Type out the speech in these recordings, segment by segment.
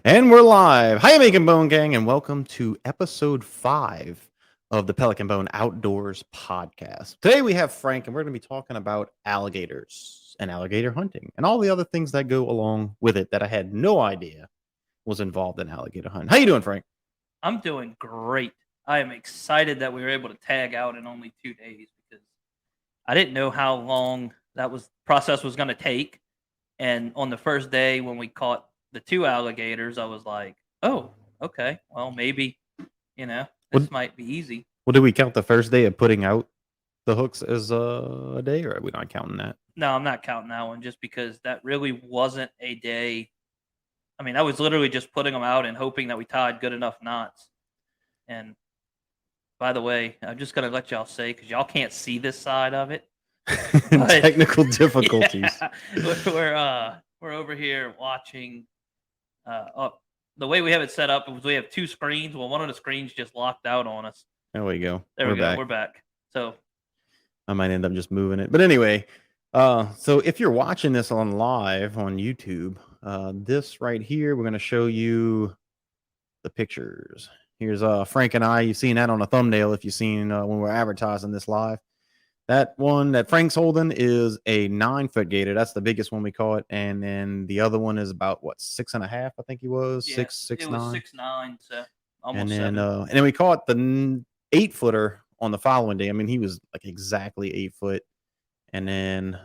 And we're live. Hi, Making Bone Gang, and welcome to episode 5 of the Pelican Bone Outdoors podcast. Today we have Frank, and we're going to be talking about alligators and alligator hunting and all the other things that go along with it that I had no idea was involved in alligator hunting. How you doing, Frank? I'm doing great. I am excited that we were able to tag out in only 2 days because I didn't know how long process was going to take. And on the first day when we caught the two alligators, I was like, "Oh, okay. Well, maybe What, this might be easy." what did we count the first day of putting out the hooks as a day, or are we not counting that? No, I'm not counting that one just because that really wasn't a day. I mean, I was literally just putting them out and hoping that we tied good enough knots. And by the way, I'm just gonna let y'all say because y'all can't see this side of it. But Technical difficulties. yeah, we're over here watching. The way we have it set up is we have two screens. Well, one of the screens just locked out on us. There we go. There we go. Back. We're back. So I might end up just moving it. But anyway, so if you're watching this on live on YouTube, this right here, we're going to show you the pictures. Here's Frank and I. You've seen that on a thumbnail if you've seen when we're advertising this live. That one that Frank's holding is a 9-foot gator. That's the biggest one we caught. And then the other one is about, what, 6.5, I think he was? yeah, 6'9". It was 6'9", so almost and then 7. and then we caught the 8-footer on the following day. I mean, he was like exactly 8 foot. And then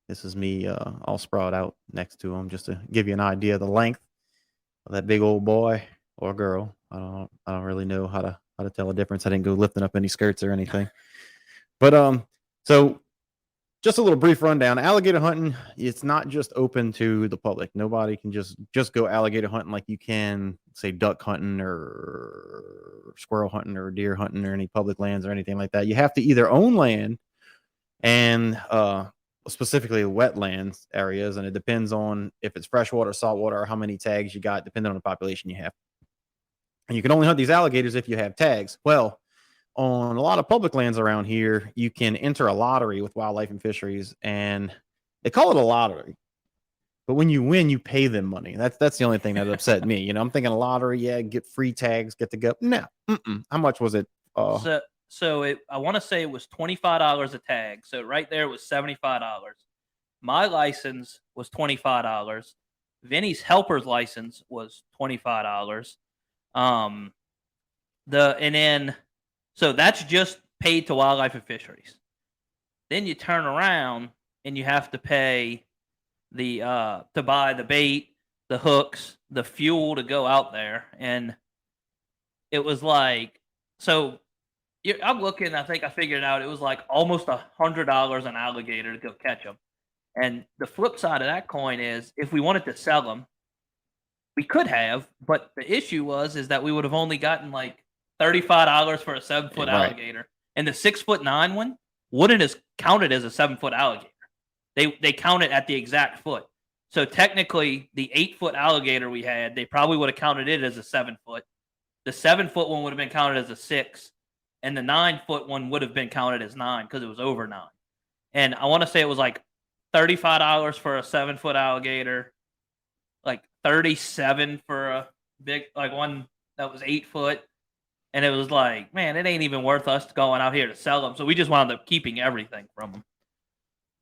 this is me all sprawled out next to him just to give you an idea of the length of that big old boy or girl. I don't really know how to tell a difference. I didn't go lifting up any skirts or anything. But so just a little brief rundown. Alligator hunting, it's not just open to the public. Nobody can just go alligator hunting like you can, say, duck hunting or squirrel hunting or deer hunting or any public lands or anything like that. You have to either own land and specifically wetlands areas, and it depends on if it's freshwater, saltwater, or how many tags you got, depending on the population you have. And you can only hunt these alligators if you have tags. Well, on a lot of public lands around here, you can enter a lottery with Wildlife and Fisheries, and they call it a lottery. But when you win, you pay them money. That's the only thing that upset me. You know, I'm thinking a lottery, yeah, get free tags, get to go. No, how much was it? I want to say it was $25 a tag. So right there was $75. My license was $25. Vinny's helper's license was $25. So that's just paid to Wildlife and Fisheries. Then you turn around and you have to pay to buy the bait, the hooks, the fuel to go out there, and it was like I'm looking. I think I figured out it was like almost $100 an alligator to go catch them. And the flip side of that coin is if we wanted to sell them, we could have, but the issue is that we would have only gotten like $35 for a 7-foot alligator, and the 6'9" one wouldn't have counted as a 7-foot alligator. They count it at the exact foot. So technically, the 8-foot alligator we had, they probably would have counted it as a 7-foot. The 7-foot one would have been counted as a 6, and the 9-foot one would have been counted as 9 because it was over 9. And I want to say it was like $35 for a 7-foot alligator, like $37 for a big one that was 8 foot. And it was like, man, it ain't even worth us going out here to sell them. So we just wound up keeping everything from them.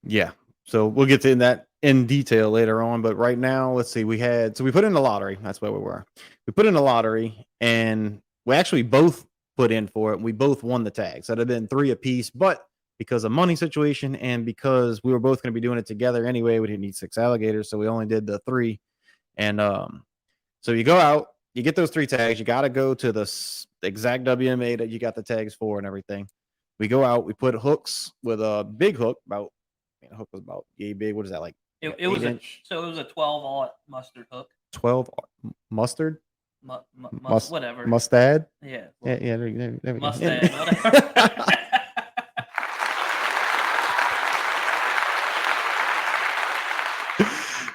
Yeah. So we'll get to that in detail later on. But right now, let's see. We put in the lottery. That's where we were. We put in the lottery, and we actually both put in for it. We both won the tags. That'd have been 3 apiece. But because of money situation and because we were both going to be doing it together anyway, we didn't need 6 alligators. So we only did the 3. And so you go out, you get those 3 tags. You got to go to the exact WMA that you got the tags for and everything. We go out, we put hooks with a big hook, the hook was about yay big. What is that, like? It was it was a 12-aught mustard hook. 12 mustard? Whatever. Mustad? Yeah. Well, yeah, there we go. Mustad, whatever.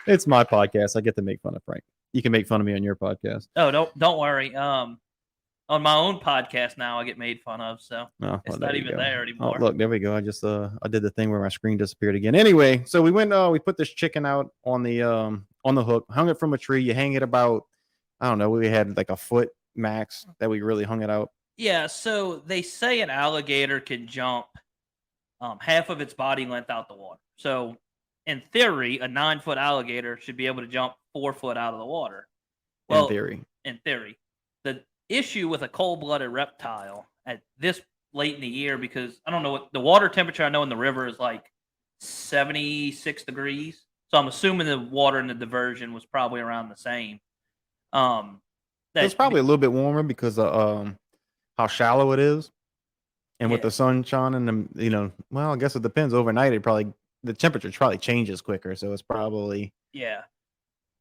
It's my podcast. I get to make fun of Frank. You can make fun of me on your podcast. Oh, don't worry. On my own podcast now, I get made fun of, so it's not even there anymore. Oh, look, there we go. I just I did the thing where my screen disappeared again. Anyway, so we went. We put this chicken out on the hook, hung it from a tree. You hang it about I don't know, we had like a foot max that we really hung it out. Yeah, so they say an alligator can jump half of its body length out the water. So, in theory, a 9-foot alligator should be able to jump 4 foot out of the water. In Well, theory. in theory, the issue with a cold-blooded reptile at this late in the year, because I don't know what the water temperature I know in the river is like 76 degrees. So I'm assuming the water in the diversion was probably around the same. Um, It was that probably a little bit warmer because of how shallow it is, and with yeah, the sun shining, and well, I guess it depends. Overnight, the temperature probably changes quicker, so it's probably yeah,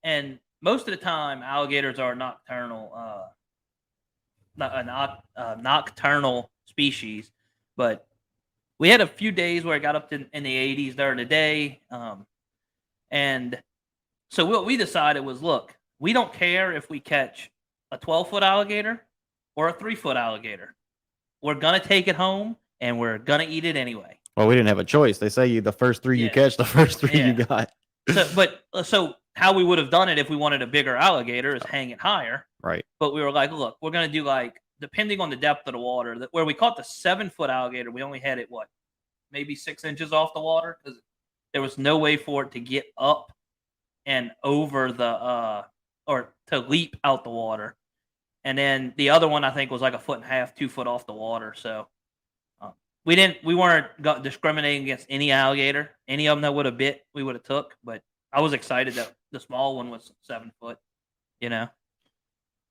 and most of the time alligators are nocturnal. Nocturnal species, but we had a few days where it got up to in the 80s during the day, and so what we decided was, look, we don't care if we catch a 12-foot alligator or a 3-foot alligator. We're gonna take it home and we're gonna eat it anyway. well, we didn't have a choice. They say the first three you Yeah, catch, the first three you yeah. got. So how we would have done it if we wanted a bigger alligator is hang it higher. Right. But we were like, look, we're gonna do like depending on the depth of the water. Where we caught the 7-foot alligator, we only had it maybe 6 inches off the water because there was no way for it to get up and over the or to leap out the water. And then the other one I think was like a foot and a half, 2 foot off the water. So we weren't discriminating against any alligator. Any of them that would have bit, we would have took. But I was excited that the small one was 7 foot. You know.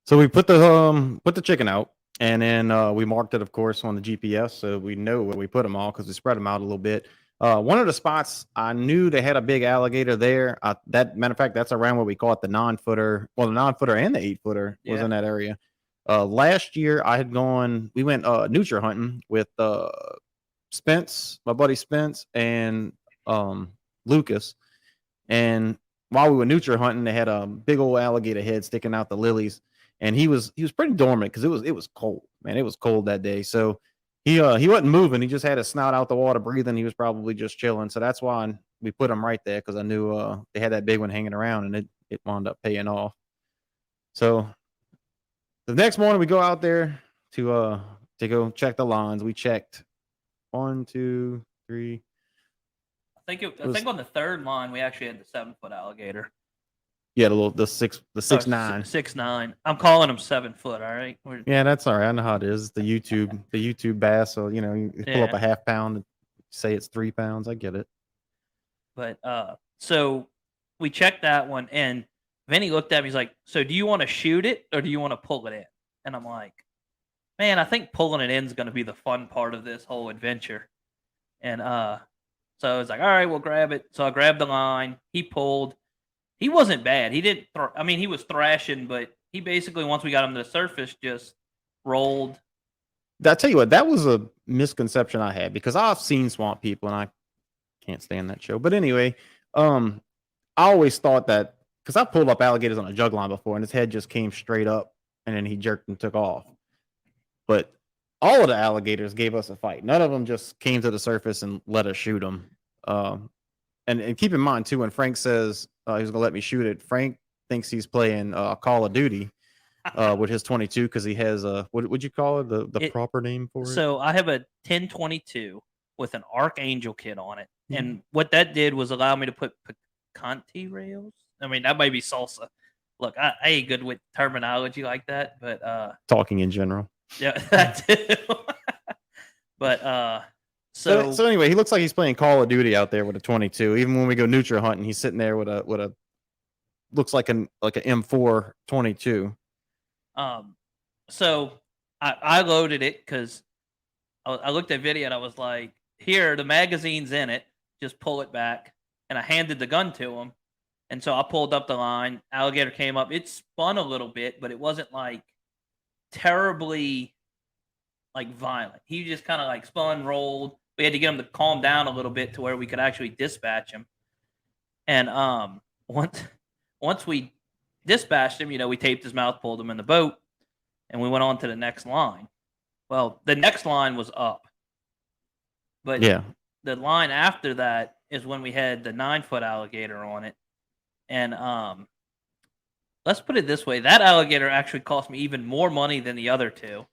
So we put the chicken out, and then we marked it, of course, on the GPS, so we know where we put them all because we spread them out a little bit. One of the spots I knew they had a big alligator there. That matter of fact, that's around where we caught the 9-footer. Well, the 9-footer and the 8-footer was Yeah. in that area. Last year I had gone. We went nutria hunting with Spence, my buddy Spence, and Lucas. And while we were nutria hunting, they had a big old alligator head sticking out the lilies, and he was pretty dormant because it was cold, man. It was cold that day, so he wasn't moving. He just had his snout out the water, breathing. He was probably just chilling. So that's why we put him right there because I knew they had that big one hanging around, and it wound up paying off. So the next morning we go out there to go check the lines. We checked 1, 2, 3. I think on the third line we actually had the 7-foot alligator. Yeah, the 6'9". 6'9". I'm calling him 7 foot. All right. Yeah, that's all right. I know how it is. The YouTube bass. So you pull up Yeah. a half pound and say it's 3 pounds. I get it. But so we checked that one, and Vinny looked at me. He's like, "So do you want to shoot it or do you want to pull it in?" And I'm like, "Man, I think pulling it in is going to be the fun part of this whole adventure." And so I was like, "All right, we'll grab it." So I grabbed the line. He pulled. He wasn't bad. He didn't. I mean, he was thrashing, but he basically once we got him to the surface, just rolled. I tell you what, that was a misconception I had because I've seen Swamp People and I can't stand that show. But anyway, I always thought that because I pulled up alligators on a jug line before and his head just came straight up and then he jerked and took off. But all of the alligators gave us a fight. None of them just came to the surface and let us shoot them. And keep in mind too, when Frank says he's gonna let me shoot it, Frank thinks he's playing Call of Duty with his 22 because he has what would you call it? The proper name for it? So I have a 1022 with an Archangel kit on it, and what that did was allow me to put picante rails. I mean, that might be salsa. Look, I ain't good with terminology like that, but talking in general. yeah, that too. But so anyway, he looks like he's playing Call of Duty out there with a 22. Even when we go nutria hunting, he's sitting there with a looks like an M4 22. So I loaded it because I looked at video and I was like, "Here, the magazine's in it. Just pull it back." And I handed the gun to him, and so I pulled up the line. Alligator came up. It spun a little bit, but it wasn't like terribly like violent. He just kind of like spun, rolled. We had to get him to calm down a little bit to where we could actually dispatch him. And once we dispatched him, we taped his mouth, pulled him in the boat, and we went on to the next line. Well, the next line was up, but yeah, the line after that is when we had the 9-foot alligator on it, and let's put it this way: that alligator actually cost me even more money than the other two.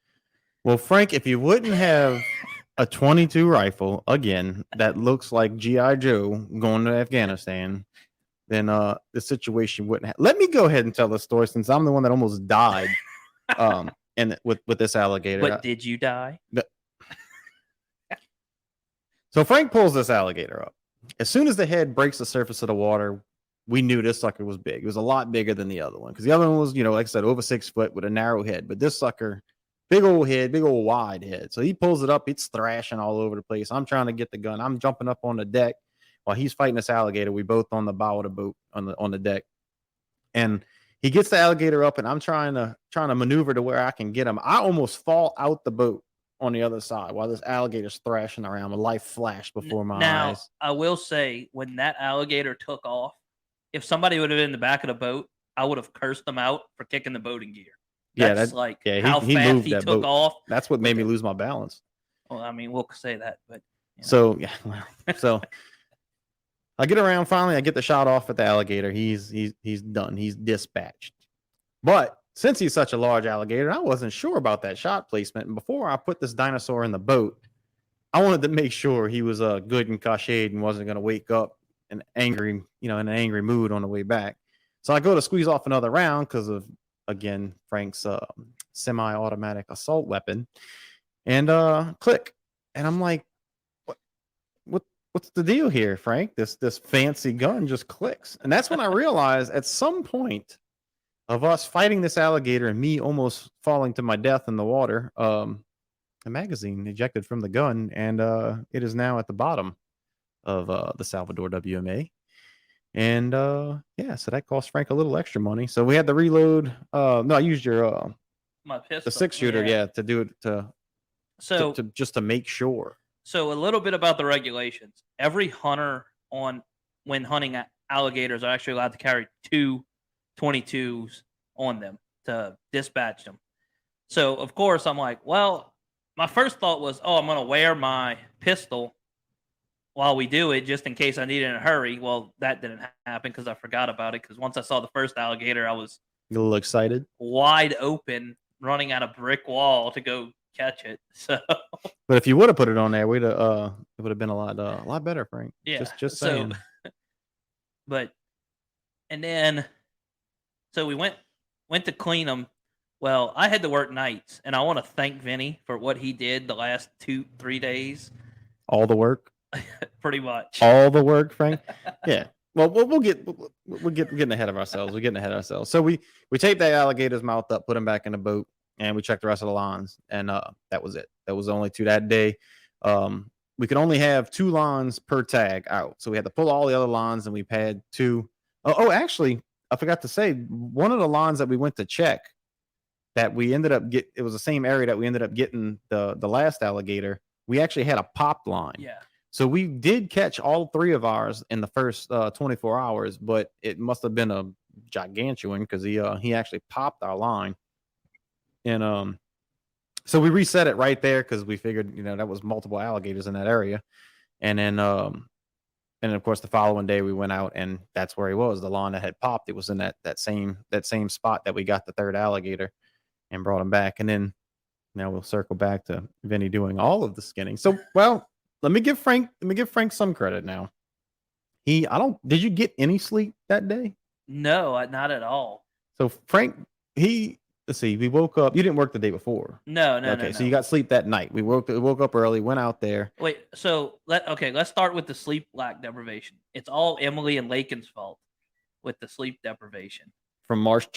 Well, Frank, if you wouldn't have a 22 rifle again that looks like GI Joe going to Afghanistan, then the situation wouldn't have. Let me go ahead and tell the story since I'm the one that almost died and with this alligator. But did you die? So Frank pulls this alligator up. As soon as the head breaks the surface of the water, we knew this sucker was big. It was a lot bigger than the other one because the other one was, like I said, over 6 foot with a narrow head. But this sucker, big old head, big old wide head. So he pulls it up. It's thrashing all over the place. I'm trying to get the gun. I'm jumping up on the deck while he's fighting this alligator. We both on the bow of the boat on the deck, and he gets the alligator up, and I'm trying to maneuver to where I can get him. I almost fall out the boat on the other side while this alligator's thrashing around. My life flashed before my eyes. I will say, when that alligator took off, if somebody would have been in the back of the boat, I would have cursed them out for kicking the boat in gear. That's how fast he took off. That's what made me lose my balance. Well, I mean, we'll say that, but so so I get around finally. I get the shot off at the alligator. He's done. He's dispatched. But since he's such a large alligator, I wasn't sure about that shot placement. And before I put this dinosaur in the boat, I wanted to make sure he was good and cached and wasn't going to wake up in an angry mood on the way back. So I go to squeeze off another round because of, again, Frank's semi-automatic assault weapon, and click. And I'm like, what's the deal here, Frank? This fancy gun just clicks. And that's when I realized at some point of us fighting this alligator and me almost falling to my death in the water, a magazine ejected from the gun, and it is now at the bottom of the Salvador WMA. And so that cost Frank a little extra money. So we had to reload. No, I used your my pistol, the 6-shooter, to do it to just to make sure. So a little bit about the regulations. Every hunter when hunting alligators are actually allowed to carry 2 22s on them to dispatch them. So of course I'm like, well, my first thought was, I'm going to wear my pistol while we do it just in case I need it in a hurry. Well, that didn't happen because I forgot about it, because once I saw the first alligator, I was a little excited, wide open, running at a brick wall to go catch it. So, but if you would have put it on there, it would have been a lot better, Frank. Yeah, just saying. And then we went to clean them. Well, I had to work nights, and I want to thank Vinny for what he did the last 2-3 days. All the work, pretty much. All the work, Frank. Yeah. Well, we're getting ahead of ourselves. We're getting ahead of ourselves. So we taped that alligator's mouth up, put him back in the boat, and we checked the rest of the lines, and that was it. That was only 2 that day. We could only have 2 lines per tag out, so we had to pull all the other lines, and we had 2. Actually, I forgot to say, one of the lines that we went to check that we ended up it was the same area that we ended up getting the last alligator. We actually had a popped line. Yeah. So we did catch all 3 of ours in the first 24 hours, but it must have been a gigantuan because he actually popped our line. And so we reset it right there because we figured, that was multiple alligators in that area. And then and of course the following day we went out, and that's where he was. The line that had popped, it was in that same spot that we got the 3rd alligator and brought him back. And then now we'll circle back to Vinny doing all of the skinning. So, well, let me give Frank some credit now. Did you get any sleep that day? No, not at all. So Frank, let's see, we woke up. You didn't work the day before. No. Okay, no. So you got sleep that night. We woke up early, went out there. Wait, so let's start with the sleep lack deprivation. It's all Emily and Lakin's fault with the sleep deprivation. From Marsh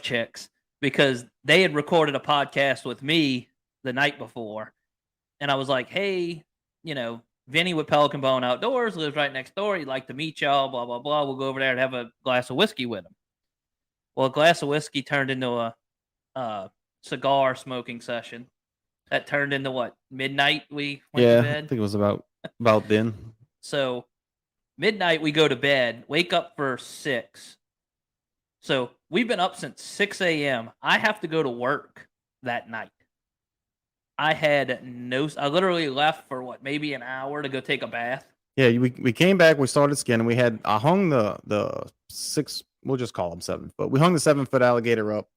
Chicks, because they had recorded a podcast with me the night before, and I was like, hey, Vinny with Pelican Bone Outdoors lives right next door. He'd like to meet y'all, blah, blah, blah. We'll go over there and have a glass of whiskey with him. Well, a glass of whiskey turned into a cigar smoking session. That turned into what? Midnight we went to bed? I think it was about then. So midnight we go to bed, wake up for 6. So we've been up since 6 a.m. I have to go to work that night. I literally left for maybe an hour to go take a bath. Yeah, we came back, we started skinning. I hung the 6 we'll just call him 7 foot. We hung the 7 foot alligator up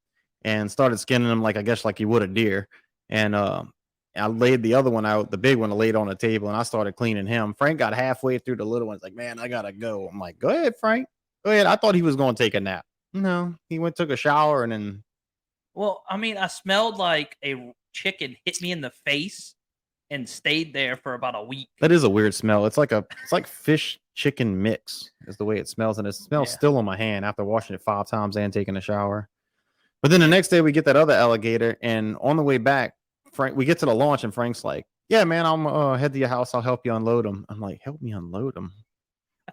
and started skinning him like I guess like you would a deer. And I laid the other one out, the big one, I laid on the table, and I started cleaning him. Frank got halfway through the little one's like, man, I gotta go. I'm like, go ahead, Frank. Go ahead. I thought he was going to take a nap. No, he went took a shower and then Well, I mean, I smelled like a chicken hit me in the face and stayed there for about a week. that is a weird smell. It's like fish chicken mix is the way it smells, and it smells Yeah. still on my hand after washing it 5 times and taking a shower. But then the next day we get that other alligator, and on the way back, Frank, we get to the launch, and Frank's like, "Yeah, man, I'm head to your house. I'll help you unload them." I'm like, "Help me unload them."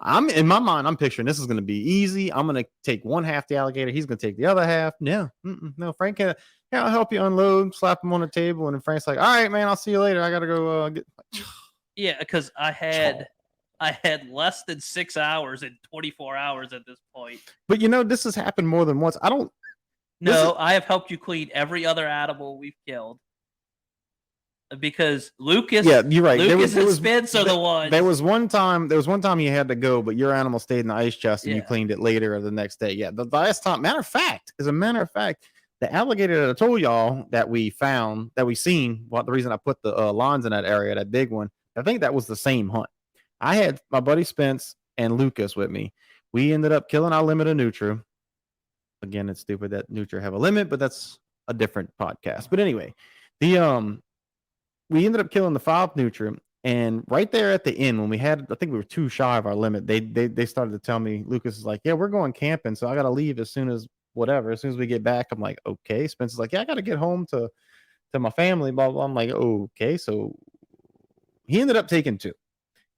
I'm in my mind, I'm picturing this is going to be easy. I'm going to take one half the alligator. He's going to take the other half. No, no, Frank can't. Yeah, I'll help you unload. Slap him on the table, and then Frank's like, "All right, man, I'll see you later. I got to go get." Yeah, because I had less than 6 hours and 24 hours at this point. But this has happened more than once. No, I have helped you clean every other animal we've killed. Because Lucas, Yeah, you're right. Lucas and Spence are the ones. There was one time you had to go, but your animal stayed in the ice chest and you Yeah. cleaned it later or the next day. Yeah, the last time. As a matter of fact, the alligator that I told y'all that we found, that we seen, the reason I put the lines in that area, that big one, I think that was the same hunt. I had my buddy Spence and Lucas with me. We ended up killing our limit of nutria. Again, it's stupid that nutria have a limit, but that's a different podcast. But anyway, we ended up killing the 5 nutria, and right there at the end, when we had, I think we were too shy of our limit. They started to tell me, Lucas is like, "Yeah, we're going camping, so I got to leave as soon as we get back." I'm like, "Okay." Spencer's like, "Yeah, I got to get home to my family." Blah blah. I'm like, "Okay." So he ended up taking 2.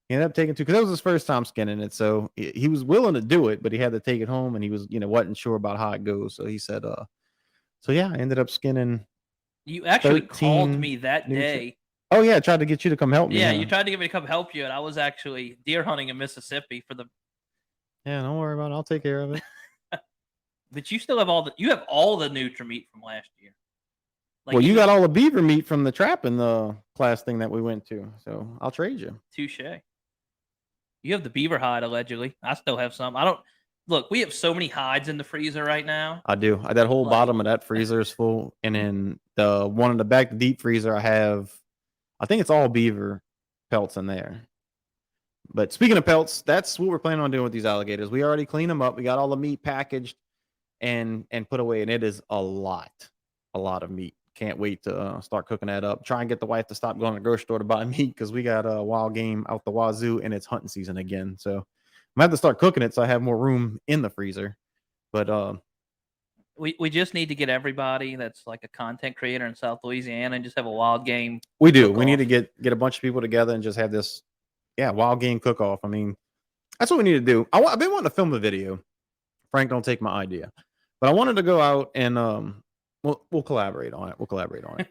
He ended up taking 2 because that was his first time skinning it. So he was willing to do it, but he had to take it home, and he was wasn't sure about how it goes. So he said, so yeah, I ended up skinning. You actually called 13 me that nutria. day. Oh yeah, I tried to get you to come help me. Yeah, huh? you tried to get me to come help you, and I was actually deer hunting in Mississippi for the. Yeah, don't worry about it. I'll take care of it. But you still have all the nutria meat from last year. Well, you got all the beaver meat from the trapping class thing that we went to, so I'll trade you. Touche. You have the beaver hide allegedly. I still have some. I don't look. We have so many hides in the freezer right now. I do. That whole Like- bottom of that freezer is full, and then the one in the back, the deep freezer, I think it's all beaver pelts in there. But speaking of pelts, that's what we're planning on doing with these alligators. We already cleaned them up. We got all the meat packaged and put away, and it is a lot of meat. Can't wait to start cooking that up. Try and get the wife to stop going to the grocery store to buy meat because we got a wild game out the wazoo, and it's hunting season again. So I'm gonna have to start cooking it so I have more room in the freezer. But we just need to get everybody that's like a content creator in South Louisiana and just have a wild game. we do. We cook-off. need to get a bunch of people together and just have this, wild game cook off. I mean, that's what we need to do. I've been wanting to film a video. Frank, don't take my idea, but I wanted to go out and we'll collaborate on it.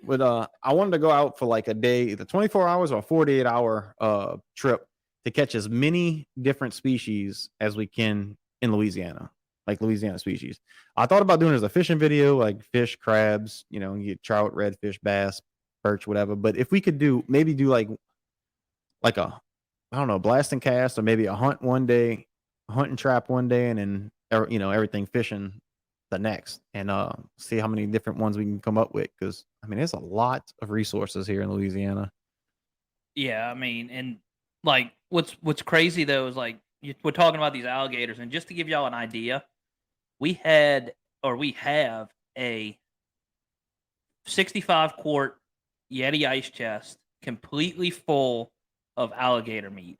But I wanted to go out for like a day, either 24 hours or a 48-hour trip to catch as many different species as we can in Louisiana, like Louisiana species. I thought about doing it as a fishing video, like fish, crabs, you get trout, redfish, bass, perch, whatever. But if we could do like a, I don't know, blast and cast, or maybe a hunt one day, a hunt and trap one day, and then everything fishing the next, and see how many different ones we can come up with. Because I mean, there's a lot of resources here in Louisiana. Yeah, I mean, and like what's crazy though is like we're talking about these alligators, and just to give y'all an idea, we have a 65-quart Yeti ice chest completely full of alligator meat.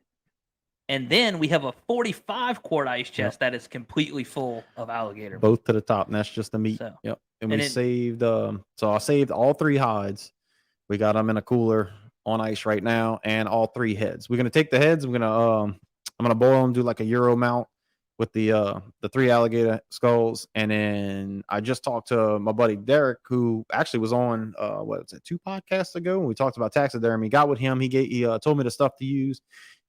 And then we have a 45-quart ice chest that is completely full of alligator meat. Both to the top, and that's just the meat. So, Yep. And we saved, so I saved all 3 hides. We got them in a cooler on ice right now, and all 3 heads. We're going to take the heads. I'm going to boil them, do like a Euro mount with the 3 alligator skulls. And then I just talked to my buddy Derek, who actually was on, 2 podcasts ago, when we talked about taxidermy. Got with him. He told me the stuff to use.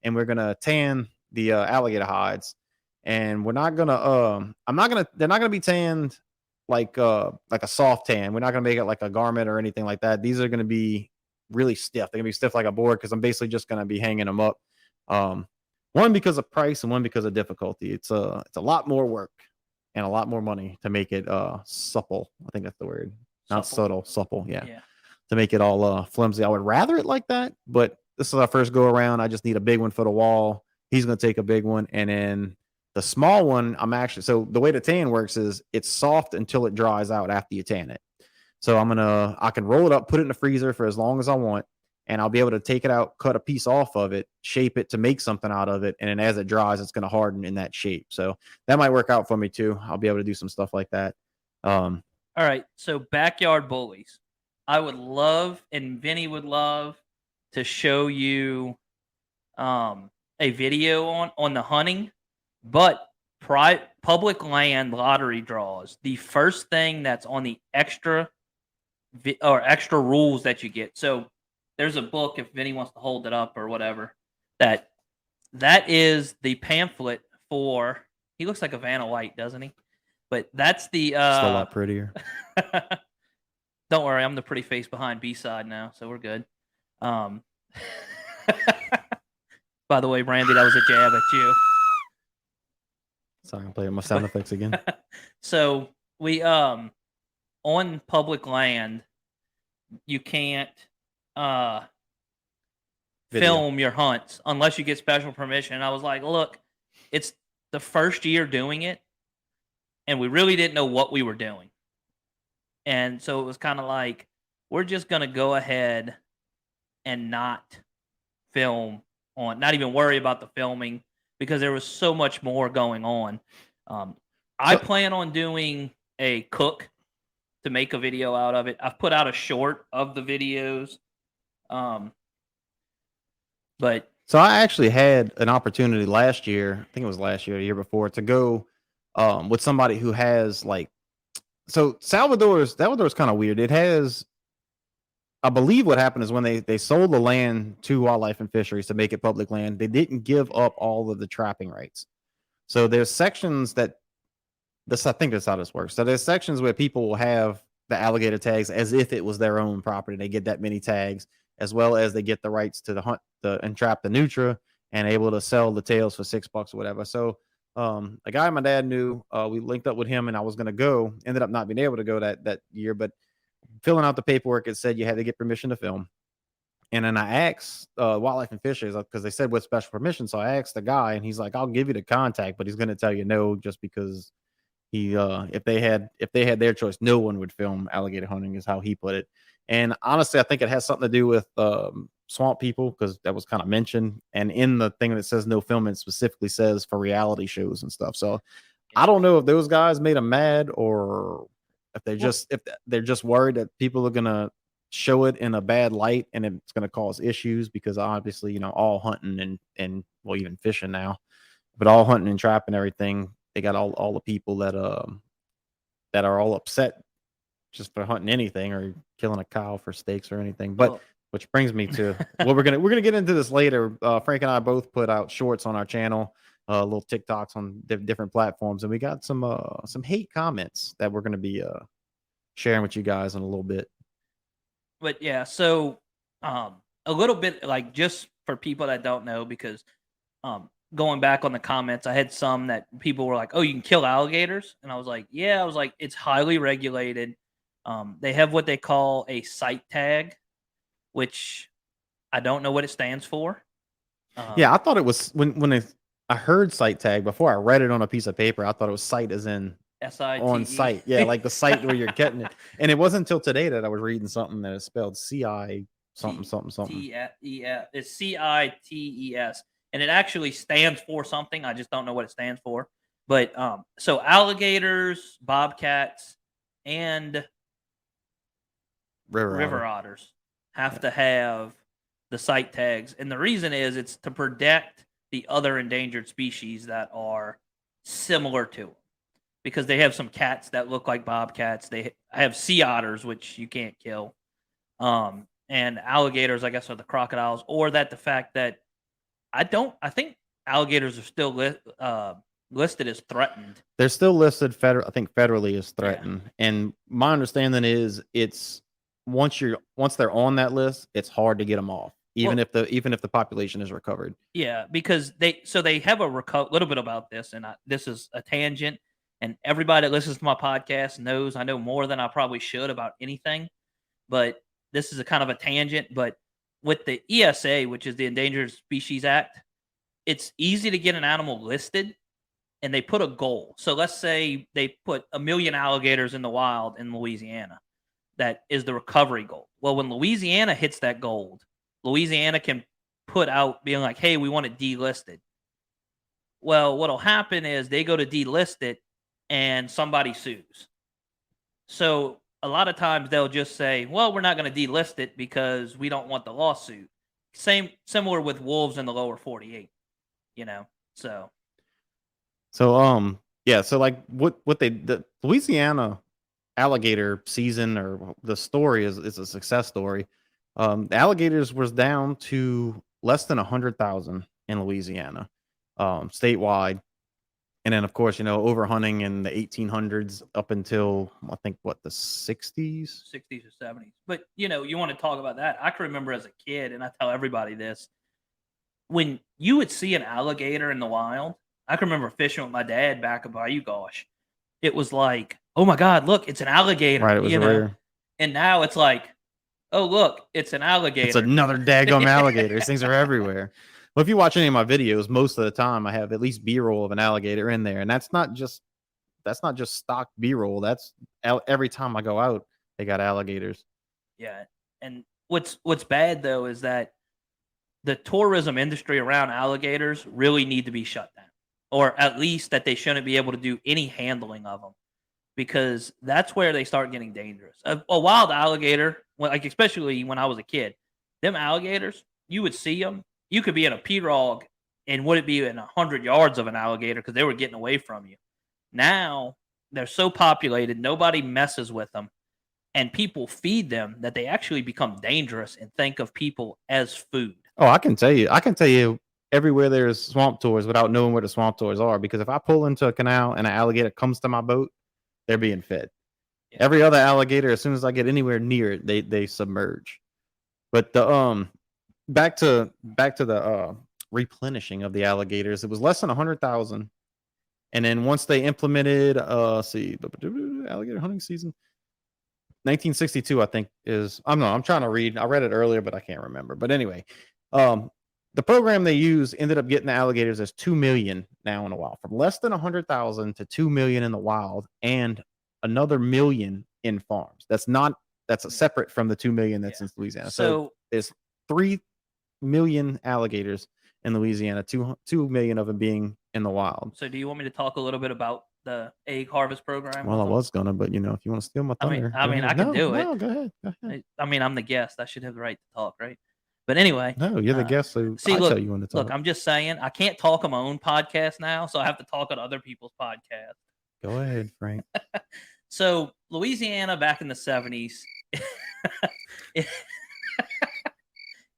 And we're gonna tan the alligator hides, and we're not gonna they're not gonna be tanned like a soft tan. We're not gonna make it like a garment or anything like that. These are gonna be really stiff. They're gonna be stiff like a board, because I'm basically just gonna be hanging them up. One because of price, and one because of difficulty. It's a lot more work. and a lot more money to make it supple. I think that's the word. Not Supple. subtle, supple. Yeah. Yeah. To make it all flimsy. I would rather it like that, but this is our first go around. I just need a big one for the wall. He's going to take a big one. And then the small one, so the way the tan works is it's soft until it dries out after you tan it. So I can roll it up, put it in the freezer for as long as I want, and I'll be able to take it out, cut a piece off of it, shape it to make something out of it. And then as it dries, it's going to harden in that shape. So that might work out for me too. I'll be able to do some stuff like that. All right. So backyard bullies. I would love, and Vinny would love to show you a video on the hunting, but public land lottery draws. The first thing that's on the extra extra rules that you get. So there's a book, if Vinny wants to hold it up or whatever, that is the pamphlet for. He looks like a Vanna White, doesn't he? But that's the Still a lot prettier. Don't worry, I'm the pretty face behind B-side now, so we're good. By the way, Randy, that was a jab at you. Sorry, I'm playing my sound effects again. So we on public land, you can't film your hunts unless you get special permission. And I was like, look, it's the first year doing it, and we really didn't know what we were doing. And so it was kind of like, we're just going to go ahead and not film not even worry about the filming, because there was so much more going on. I plan on doing a cook to make a video out of it. I've put out a short of the videos. But so I actually had an opportunity last year, I think it was last year, the year before, to go with somebody who has so Salvador's kind of weird. It has, I believe what happened is when they sold the land to Wildlife and Fisheries to make it public land, they didn't give up all of the trapping rights. So there's sections I think that's how this works. So there's sections where people will have the alligator tags as if it was their own property. They get that many tags, as well as they get the rights to the hunt and trap the nutria and able to sell the tails for $6 or whatever. So a guy my dad knew, we linked up with him, and I was going to go, ended up not being able to go that year, but filling out the paperwork, it said you had to get permission to film. And then I asked Wildlife and Fisheries, because they said with special permission. So I asked the guy, and he's like, I'll give you the contact, but he's going to tell you no, just because if they had their choice, no one would film alligator hunting, is how he put it. And honestly, I think it has something to do with swamp people, because that was kind of mentioned. And in the thing that says no filming, specifically says for reality shows and stuff. So I don't know if those guys made them mad, or if they're just worried that people are gonna show it in a bad light and it's gonna cause issues, because obviously, all hunting and well, even fishing now, but all hunting and trapping everything, they got all the people that are all upset just for hunting anything or killing a cow for steaks or anything. But which brings me to what we're gonna get into this later. Frank and I both put out shorts on our channel, little TikToks on different platforms, and we got some hate comments that we're gonna be sharing with you guys in a little bit. But yeah, so a little bit, like, just for people that don't know, because going back on the comments, I had some that people were like, "Oh, you can kill alligators," and I was like, "Yeah," I was like, "It's highly regulated." They have what they call a site tag, which I don't know what it stands for. Yeah, I thought it was when I heard site tag before I read it on a piece of paper. I thought it was site as in S-I-T-E. on site. Yeah, like the site where you're getting it. And it wasn't until today that I was reading something that is spelled C-I something something something. It's C-I-T-E-S, and it actually stands for something. I just don't know what it stands for. But so alligators, bobcats, and river otters have to have the site tags, and the reason is it's to protect the other endangered species that are similar to them, because they have some cats that look like bobcats. They have sea otters, which you can't kill, and alligators, I guess, are the crocodiles, or that the fact that I think alligators are still listed as threatened. They're still listed I think federally as threatened, and my understanding is it's once they're on that list, it's hard to get them off, even if the population is recovered. Yeah, because they have a little bit about this, and this is a tangent, And everybody that listens to my podcast knows I know more than I probably should about anything. But this is a kind of a tangent. But with the ESA, which is the Endangered Species Act, it's easy to get an animal listed, and they put a goal. So let's say they put 1 million alligators in the wild in Louisiana. That is the recovery goal. Well, when Louisiana hits that goal, Louisiana can put out being like, hey, we want it delisted. Well, what'll happen is they go to delist it and somebody sues. So a lot of times they'll just say, well, we're not going to delist it because we don't want the lawsuit. Similar with wolves in the lower 48, you know. So yeah, so like what the Louisiana alligator season or the story is a success story. The alligators was down to less than 100,000 in Louisiana, statewide. And then, of course, overhunting in the 1800s up until I think the 60s. 60s or 70s. But you want to talk about that. I can remember as a kid, and I tell everybody this, when you would see an alligator in the wild, I can remember fishing with my dad back in Bayou Gosh. It was like, oh my God, look, it's an alligator. Right, it was rare. And now it's like, oh look, it's an alligator. It's another daggum alligator. These things are everywhere. Well, if you watch any of my videos, most of the time I have at least B-roll of an alligator in there, and that's not just stock B-roll. That's every time I go out, they got alligators. Yeah, and what's bad though is that the tourism industry around alligators really need to be shut down, or at least that they shouldn't be able to do any handling of them, because that's where they start getting dangerous. A wild alligator, like especially when I was a kid, them alligators, you would see them. You could be in a pirogue and would it be in 100 yards of an alligator because they were getting away from you. Now they're so populated, nobody messes with them, and people feed them that they actually become dangerous and think of people as food. Oh, I can tell you everywhere there's swamp tours without knowing where the swamp tours are, because if I pull into a canal and an alligator comes to my boat, they're being fed. Yeah. Every other alligator, as soon as I get anywhere near it, they submerge. But the back to the replenishing of the alligators, it was less than 100,000. And then once they implemented alligator hunting season, 1962, I think I'm trying to read. I read it earlier, but I can't remember. But anyway, the program they used ended up getting the alligators as 2 million now in the wild, from less than 100,000 to 2 million in the wild, and another million in farms. That's separate from the 2 million that's in Louisiana. So there's 3 million alligators in Louisiana, 2 million of them being in the wild. So do you want me to talk a little bit about the egg harvest program? Well, I was gonna, but if you want to steal my thunder, I can do it. No, go ahead. I mean, I'm the guest. I should have the right to talk, right? But anyway. No, you're the guest, so tell you when to talk. Look, I'm just saying, I can't talk on my own podcast now, so I have to talk on other people's podcasts. Go ahead, Frank. So Louisiana back in the 70s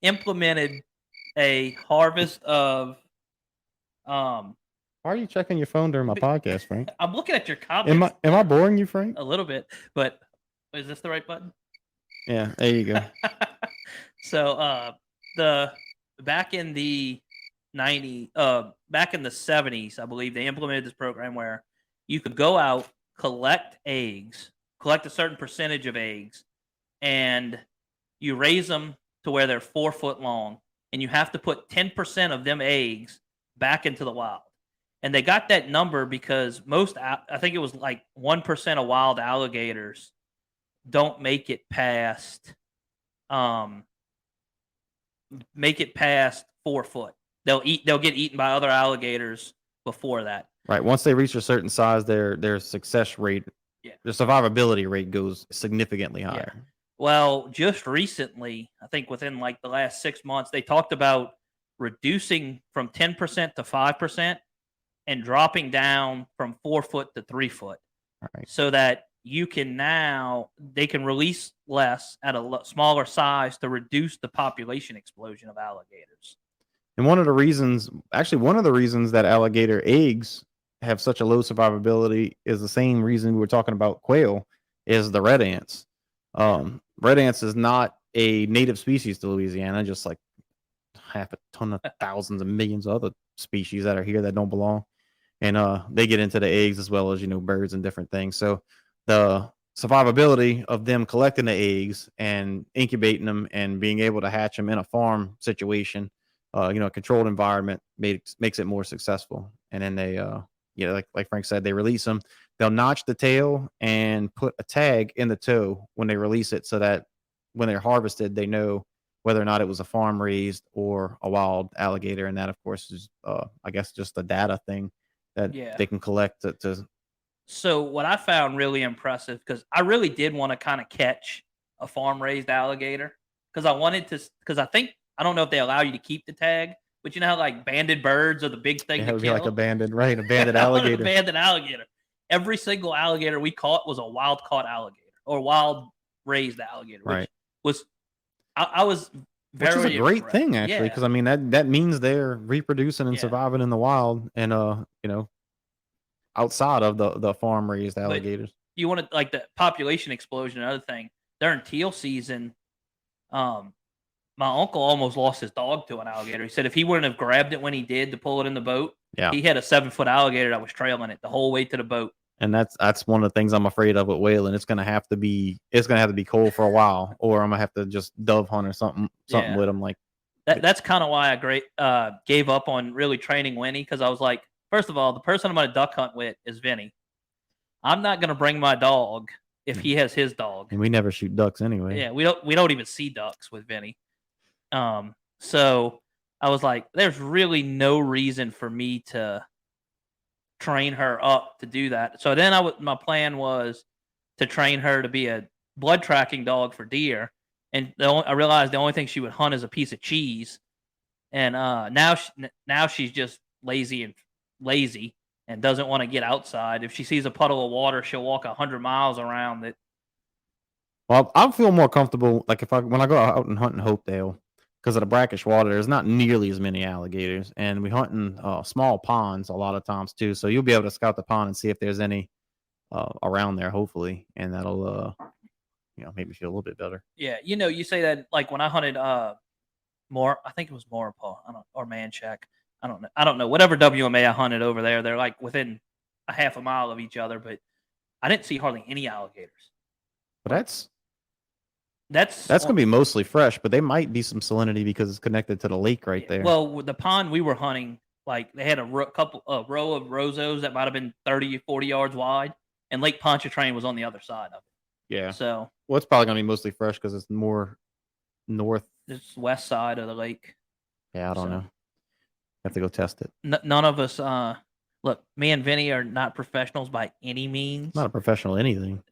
implemented a harvest of Why are you checking your phone during my podcast, Frank? I'm looking at your comments. Am I boring you, Frank? A little bit, but is this the right button? Yeah, there you go. So back in the 70s, I believe they implemented this program where you could go out, collect eggs, collect a certain percentage of eggs, and you raise them to where they're 4 foot long, and you have to put 10% of them eggs back into the wild. And they got that number because I think it was like 1% of wild alligators don't make it past 4 foot. They'll get eaten by other alligators before that. Right. Once they reach a certain size, their success rate, their survivability rate goes significantly higher. Yeah. Well, just recently, I think within like the last 6 months, they talked about reducing from 10% to 5% and dropping down from 4 foot to 3 foot. Right. So that they can release less at a smaller size to reduce the population explosion of alligators. And one of the reasons that alligator eggs have such a low survivability is the same reason we were talking about quail, is the red ants. Red ants is not a native species to Louisiana, just like half a ton of thousands of millions of other species that are here that don't belong. and they get into the eggs as well as birds and different things. So the survivability of them collecting the eggs and incubating them and being able to hatch them in a farm situation, a controlled environment makes it more successful. And then they, like Frank said, they release them. They'll notch the tail and put a tag in the toe when they release it, so that when they're harvested, they know whether or not it was a farm raised or a wild alligator. And that, of course, is I guess just a data thing that Yeah. they can collect to So what I found really impressive, because I really did want to kind of catch a farm raised alligator, because I wanted to, because I don't know if they allow you to keep the tag, but you know how like banded birds are the big thing it to would be like kill. abandoned, right? Abandoned I wanted a alligator. banded alligator. Every single alligator we caught was a wild caught alligator or wild raised alligator, which Right. was I was Which is a very great impressed. thing, actually, Yeah, because I mean that means they're reproducing and yeah. surviving in the wild, and outside of the farm raised But alligators. you want to like the population explosion. Another thing during teal season, um, my uncle almost lost his dog to an alligator. He said if he wouldn't have grabbed it when he did to pull it in the boat, Yeah. he had a 7-foot alligator that was trailing it the whole way to the boat. And that's one of the things I'm afraid of with whaling. It's gonna have to be cold for a while, or I'm gonna have to just dove hunt or something Yeah, with them. Like, that's kind of why I gave up on really training Winnie, because I was like, first of all, the person I'm going to duck hunt with is Vinny. I'm not going to bring my dog if he has his dog. and we never shoot ducks anyway. Yeah, we don't even see ducks with Vinny. So I was like, there's really no reason for me to train her up to do that. So then my plan was to train her to be a blood tracking dog for deer. And I realized the only thing she would hunt is a piece of cheese. And now she's just lazy and doesn't want to get outside. If she sees a puddle of water, she'll walk 100 miles around it. Well, I feel more comfortable like when I go out and hunt in Hopedale, because of the brackish water. There's not nearly as many alligators, and we hunt in small ponds a lot of times too. So you'll be able to scout the pond and see if there's any around there, hopefully, and that'll make me feel a little bit better. Yeah, you say that like when I hunted I think it was Maurepas, or Manchac. I don't know. Whatever WMA I hunted over there, they're like within a half a mile of each other, but I didn't see hardly any alligators. But Like that's that's gonna be mostly fresh, but they might be some salinity because it's connected to the lake right there. well, with the pond we were hunting, like they had a row of rosos that might have been 30, 40 yards wide, and Lake Pontchartrain was on the other side of Yeah. it. So Well, it's probably gonna be mostly fresh because it's more north. it's west side of the lake. Yeah, I don't So know. Have to go test it. none of us. Look, me and Vinny are not professionals by any means. Not a professional anything.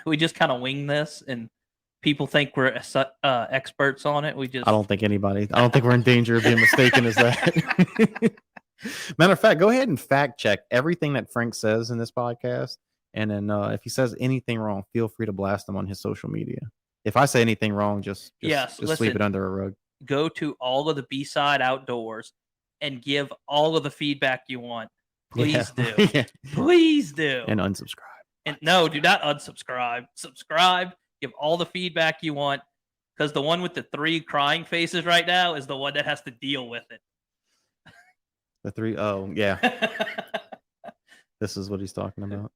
We just kind of wing this, and people think we're experts on it. We just I don't think we're in danger of being mistaken as that. Matter of fact, go ahead and fact check everything that Frank says in this podcast. And then if he says anything wrong, feel free to blast him on his social media. If I say anything wrong, just yes. sweep Listen, it under a rug. go to all of the B-side outdoors and give all of the feedback you want. Please Yeah. do. Yeah. Please do. And unsubscribe. And no, do not unsubscribe. Subscribe. Give all the feedback you want, because the one with the 3 crying faces right now is the one that has to deal with it. The 3, oh yeah. This is what he's talking about.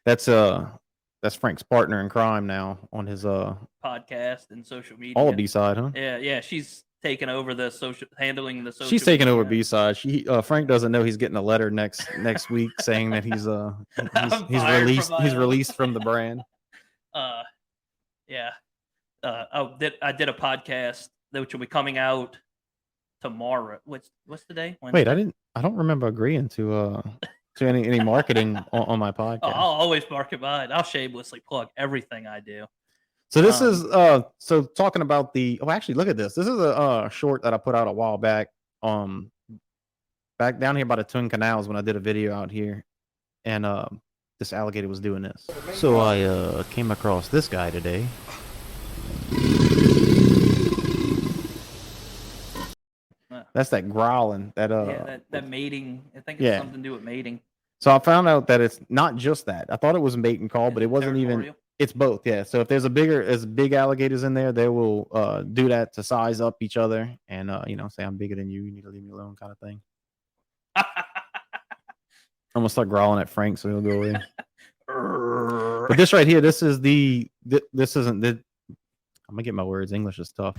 That's Frank's partner in crime now on his podcast and social media. all B-side, huh? Yeah. She's taking over handling the social. She's taking over media. B-side. Frank doesn't know he's getting a letter next week saying that he's released from the brand. Yeah. I did a podcast which will be coming out tomorrow. What's the day? Wednesday? Wait, I don't remember agreeing to any marketing on my podcast. Oh, I'll always market mine. I'll shamelessly plug everything I do. So this is so talking about actually look at this. This is a short that I put out a while back. Back down here by the Twin Canals when I did a video out here, and this alligator was doing this. So I came across this guy today. That's that growling. That mating. I think it's something to do with mating. So I found out that it's not just that. I thought it was a mating call, but it wasn't even. It's both, yeah. So if there's big alligators in there, they will do that to size up each other and say I'm bigger than you. You need to leave me alone, kind of thing. I'm gonna start growling at Frank so he'll go away. But But this right here, this is this isn't the. I'm gonna get my words. English is tough.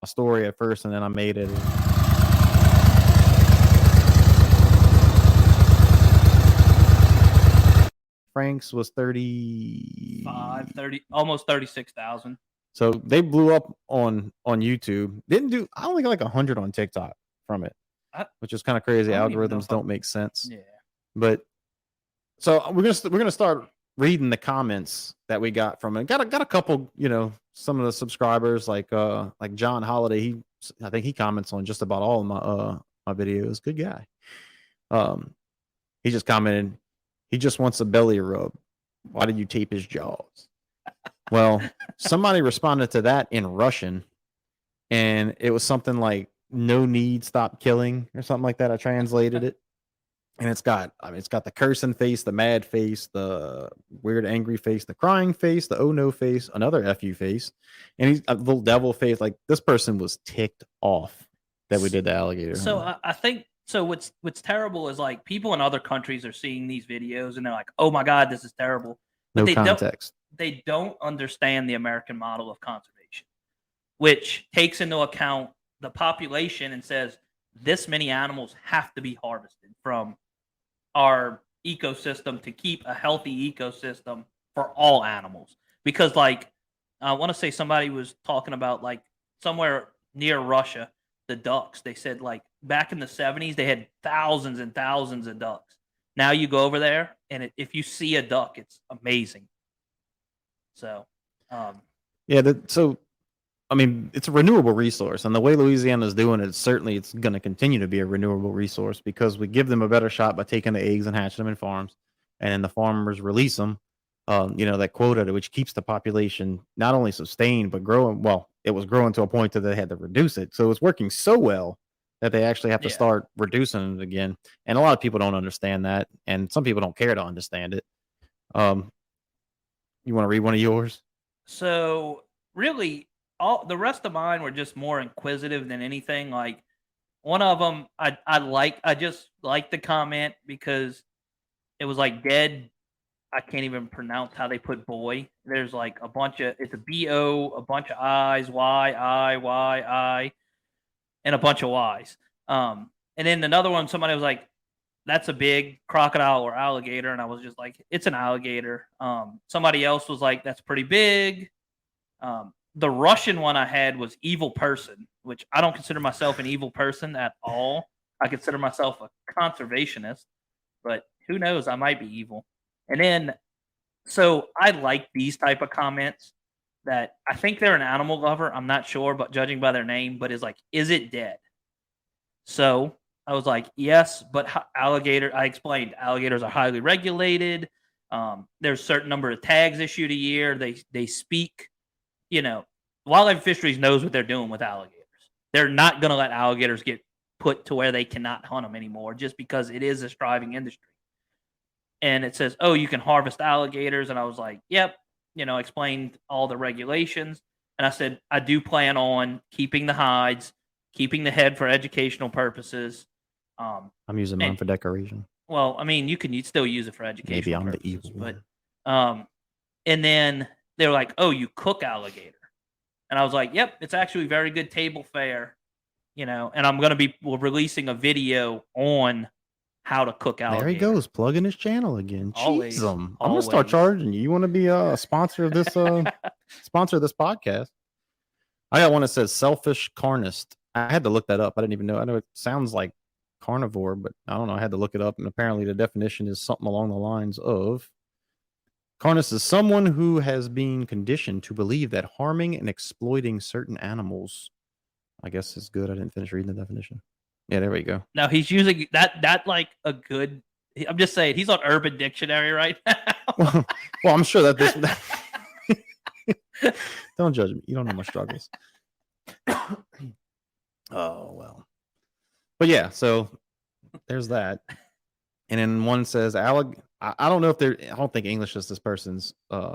A story at first, and then I made it. Frank's was 30, 30, almost 36,000. So they blew up on YouTube. Didn't do. I only got like 100 on TikTok from it, which is kind of crazy. Algorithms don't make sense. Yeah. But so we're gonna start reading the comments that we got from it. Got a couple, some of the subscribers like John Holiday. I think he comments on just about all of my videos. Good guy. He just commented, he just wants a belly rub. Why did you tape his jaws? Well, somebody responded to that in Russian, and it was something like "no need, stop killing" or something like that. I translated it, and it's got the cursing face, the mad face, the weird angry face, the crying face, the oh no face, another fu face, and he's a little devil face. Like, this person was ticked off that we did the alligator. So I think so. What's terrible is, like, people in other countries are seeing these videos and they're like, "Oh my god, this is terrible." But no context. They don't understand the American model of conservation, which takes into account the population and says this many animals have to be harvested from our ecosystem to keep a healthy ecosystem for all animals. Because, like, I want to say somebody was talking about, like, somewhere near Russia, the ducks. They said, like, back in the 70s, they had thousands and thousands of ducks. Now you go over there, and if you see a duck, it's amazing. So, so I mean, it's a renewable resource, and the way Louisiana is doing it, certainly it's going to continue to be a renewable resource because we give them a better shot by taking the eggs and hatching them in farms, and then the farmers release them. That quota, which keeps the population not only sustained but growing. Well, it was growing to a point that they had to reduce it, so it's working so well that they actually have to start reducing it again. And a lot of people don't understand that, and some people don't care to understand it. You want to read one of yours? So really, all the rest of mine were just more inquisitive than anything. Like, one of them, I just like the comment because it was like dead. I can't even pronounce how they put boy. There's like a bunch of, it's a B-O, a bunch of I's, Y-I, and a bunch of Y's. And then another one, somebody was like, that's a big crocodile or alligator. And I was just like, it's an alligator. Somebody else was like, that's pretty big. The Russian one I had was evil person, which I don't consider myself an evil person at all. I consider myself a conservationist, but who knows? I might be evil. And then, so I like these type of comments that I think they're an animal lover. I'm not sure, but judging by their name, but is like, is it dead? So I was like, yes, but alligator. I explained alligators are highly regulated. There's a certain number of tags issued a year. They speak. Wildlife fisheries knows what they're doing with alligators. They're not going to let alligators get put to where they cannot hunt them anymore, just because it is a thriving industry. And it says, oh, you can harvest alligators, and I was like, yep. Explained all the regulations, and I said I do plan on keeping the hides, keeping the head for educational purposes. I'm using mine for decoration. Well, I mean, you'd still use it for education. Maybe I'm purposes, the evil one. But and then they were like, "Oh, you cook alligator," and I was like, "Yep, it's actually very good table fare." And I'm going to be releasing a video on how to cook alligator. There he goes, plugging his channel again. Always, Jeez, I'm going to start charging you. You want to be a sponsor of this sponsor of this podcast? I got one that says selfish carnist. I had to look that up. I didn't even know. I know it sounds like carnivore, but I don't know. I had to look it up, and apparently the definition is something along the lines of carnist is someone who has been conditioned to believe that harming and exploiting certain animals, I guess, is good. I didn't finish reading the definition. Yeah, there we go. Now he's using that like a good. I'm just saying he's on Urban Dictionary right now. well, I'm sure that this. Don't judge me. You don't know my struggles. Oh well, but yeah. So there's that, and then one says I don't know if they're. I don't think English is this person's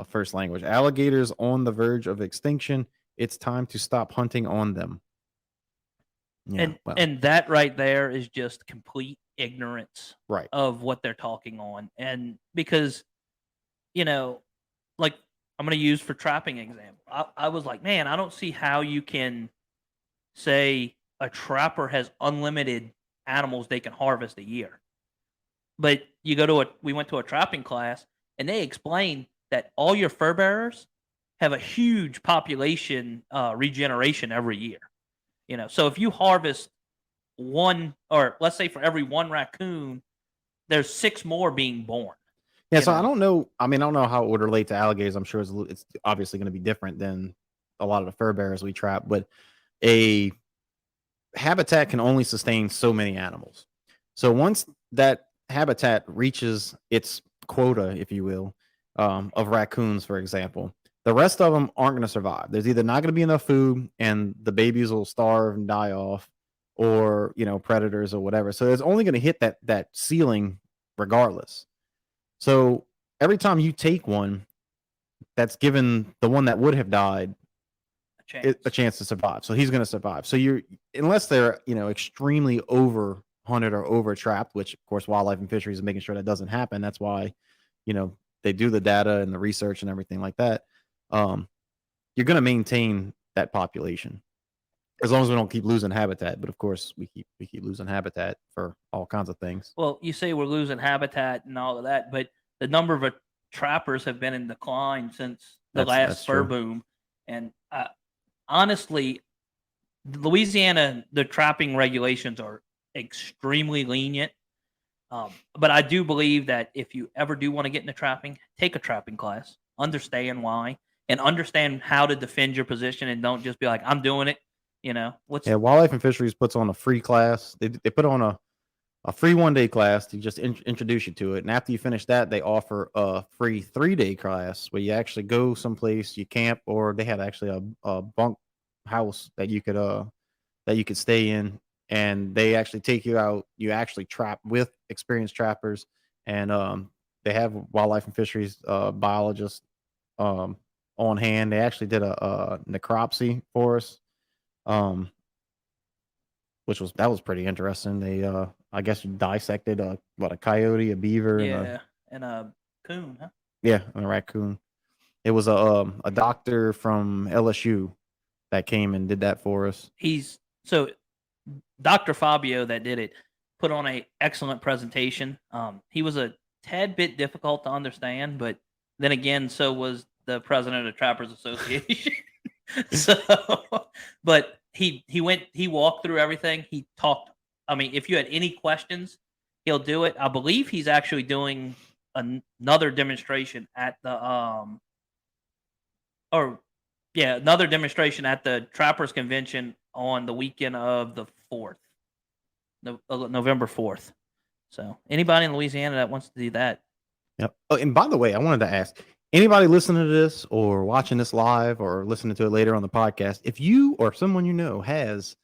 first language. Alligators on the verge of extinction. It's time to stop hunting on them. Yeah, well, and that right there is just complete ignorance right. of what they're talking on. And because, you know, like I'm going to use for trapping example. I was like, man, I don't see how you can say a trapper has unlimited animals they can harvest a year. But you go to we went to a trapping class and they explained that all your fur bearers have a huge population regeneration every year. So if you harvest one, or let's say for every one raccoon, there's six more being born. Yeah, You so I know, don't know. I mean, I don't know how it would relate to alligators. I'm sure it's obviously going to be different than a lot of the fur bearers we trap, but a habitat can only sustain so many animals. So once that habitat reaches its quota, if you will, of raccoons, for example, the rest of them aren't going to survive. There's either not going to be enough food, and the babies will starve and die off, or predators or whatever. So it's only going to hit that ceiling regardless. So every time you take one, that's given the one that would have died a chance to survive. So he's going to survive. So unless they're extremely over hunted or over trapped, which of course wildlife and fisheries is making sure that doesn't happen. That's why they do the data and the research and everything like that. You're going to maintain that population as long as we don't keep losing habitat. But of course we keep losing habitat for all kinds of things. well, you say we're losing habitat and all of that, but the number of trappers have been in decline since the That's last fur true. boom. And honestly, Louisiana, the trapping regulations are extremely lenient. But I do believe that if you ever do want to get into trapping, take a trapping class, understand why, and understand how to defend your position, and don't just be like, "I'm doing it." Yeah, wildlife and fisheries puts on a free class. They put on a free 1 day class to just introduce you to it. And after you finish that, they offer a free 3 day class where you actually go someplace, you camp, or they have actually a bunk house that you could stay in, and they actually take you out. You actually trap with experienced trappers, and they have wildlife and fisheries biologists on hand. They actually did a necropsy for us, um, that was pretty interesting. They I guess dissected a coyote, a beaver, and yeah, and a coon, huh? a raccoon. It was a doctor from LSU that came and did that for us. He's so Dr. Fabio that did it put on a excellent presentation. He was a tad bit difficult to understand, but then again, so was the president of the Trappers Association. So, but he walked through everything. He talked. I mean, if you had any questions, he'll do it. I believe he's actually doing another demonstration at the or yeah, another demonstration at the Trappers Convention on the weekend of the 4th, November 4th. So anybody in Louisiana that wants to do that. Yep. Oh, and by the way, I wanted to ask anybody listening to this or watching this live or listening to it later on the podcast, if you or someone has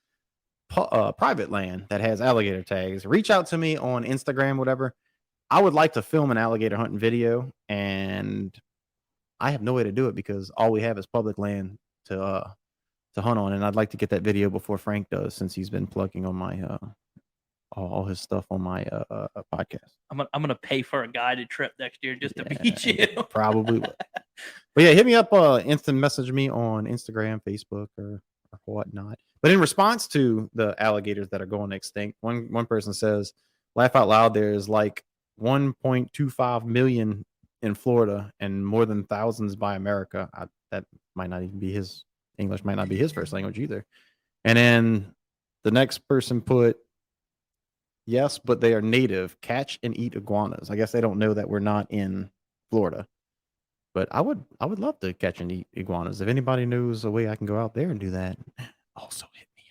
private land that has alligator tags, reach out to me on Instagram, whatever. I would like to film an alligator hunting video, and I have no way to do it because all we have is public land to hunt on, and I'd like to get that video before Frank does, since he's been plugging on my all his stuff on my podcast. I'm gonna pay for a guided trip next year just to meet you. Probably will. But yeah, hit me up, instant message me on Instagram, Facebook, or whatnot. But in response to the alligators that are going extinct, one person says, laugh out loud, there's like 1.25 million in Florida and more than thousands by America. That might not even be his English, might not be his first language either. And then the next person put, yes, but they are native. Catch and eat iguanas. I guess they don't know that we're not in Florida. But I would love to catch and eat iguanas. If anybody knows a way I can go out there and do that, also hit me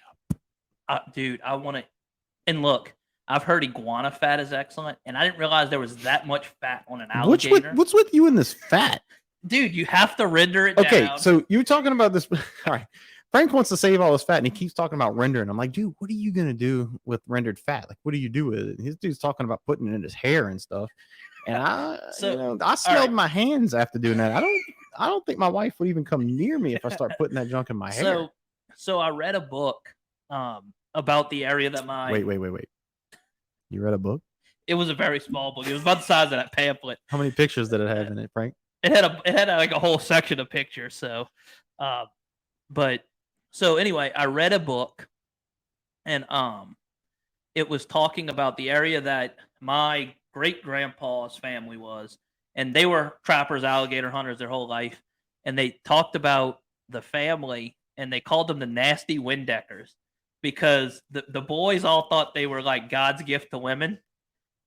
up. Dude, I want to. And look, I've heard iguana fat is excellent, and I didn't realize there was that much fat on an alligator. What's with you and this fat? Dude, you have to render it Okay, down. so you're talking about this. All right. Frank wants to save all his fat, and he keeps talking about rendering. I'm like, dude, what are you going to do with rendered fat? Like, what do you do with it? His dude's talking about putting it in his hair and stuff. And I smelled my hands after doing that. I don't think my wife would even come near me if I start putting that junk in my hair. So I read a book about the area that my Wait. You read a book? it was a very small book. It was about the size of that pamphlet. How many pictures did it have in it, Frank? It had like a whole section of pictures. So, uh, but so anyway, I read a book, and it was talking about the area that my great grandpa's family was, and they were trappers, alligator hunters their whole life, and they talked about the family, and they called them the nasty Windeckers because the boys all thought they were like God's gift to women,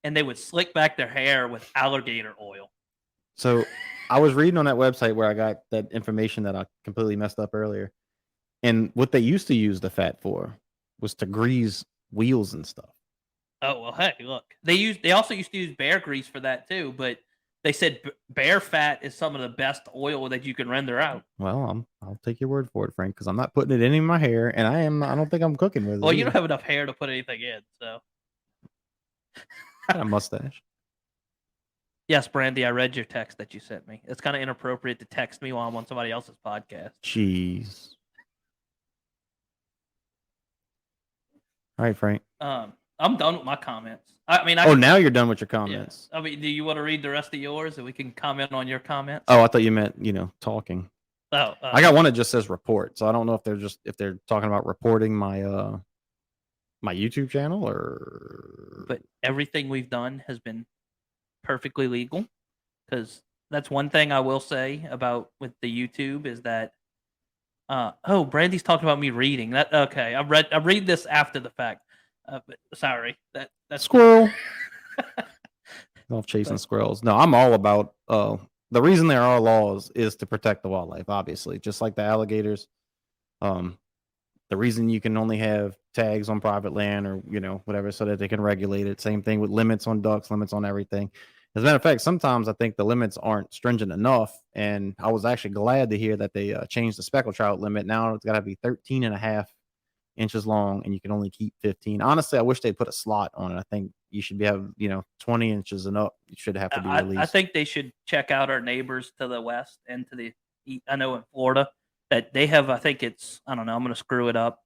and they would slick back their hair with alligator oil. So I was reading on that website where I got that information that I completely messed up earlier. And what they used to use the fat for was to grease wheels and stuff. Oh well, hey, look, they also used to use bear grease for that too, but they said bear fat is some of the best oil that you can render out. Well, I'll take your word for it, Frank, because I'm not putting it in my hair, and I don't think I'm cooking with it. Well, you don't have enough hair to put anything in, so. A mustache. Yes, Brandy, I read your text that you sent me. It's kind of inappropriate to text me while I'm on somebody else's podcast. Jeez. All right, Frank. I'm done with my comments. I mean, now you're done with your comments. Yeah. I mean, do you want to read the rest of yours and we can comment on your comments? Oh, I thought you meant, talking. Oh, I got one that just says report, so I don't know if they're talking about reporting my my YouTube channel or. But everything we've done has been perfectly legal, because that's one thing I will say about with the YouTube is that. Oh, Brandy's talking about me reading that. Okay, I read this after the fact. But sorry, that's squirrel. Love chasing squirrels. No, I'm all about. The reason there are laws is to protect the wildlife, obviously, just like the alligators. The reason you can only have tags on private land or whatever, so that they can regulate it. Same thing with limits on ducks, limits on everything. As a matter of fact, sometimes I think the limits aren't stringent enough, and I was actually glad to hear that they changed the speckled trout limit. Now it's got to be 13 and a half inches long, and you can only keep 15. Honestly, I wish they'd put a slot on it. I think you should have 20 inches and up. You should have to be released. I think they should check out our neighbors to the west and to the east. I know in Florida that they have. I think it's. I don't know. I'm going to screw it up.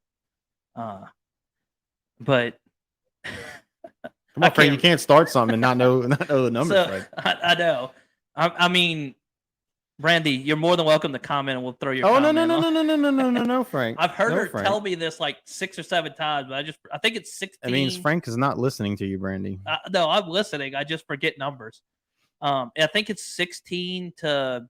But come on, Frank, you can't start something and not know the numbers. So, I know. I mean, Brandy, you're more than welcome to comment, and we'll throw your. Oh no, Frank. I've heard her Frank. tell me this like 6 or 7 times, but I think it's 16. It means Frank is not listening to you, Brandy. No, I'm listening. I just forget numbers. I think it's 16 to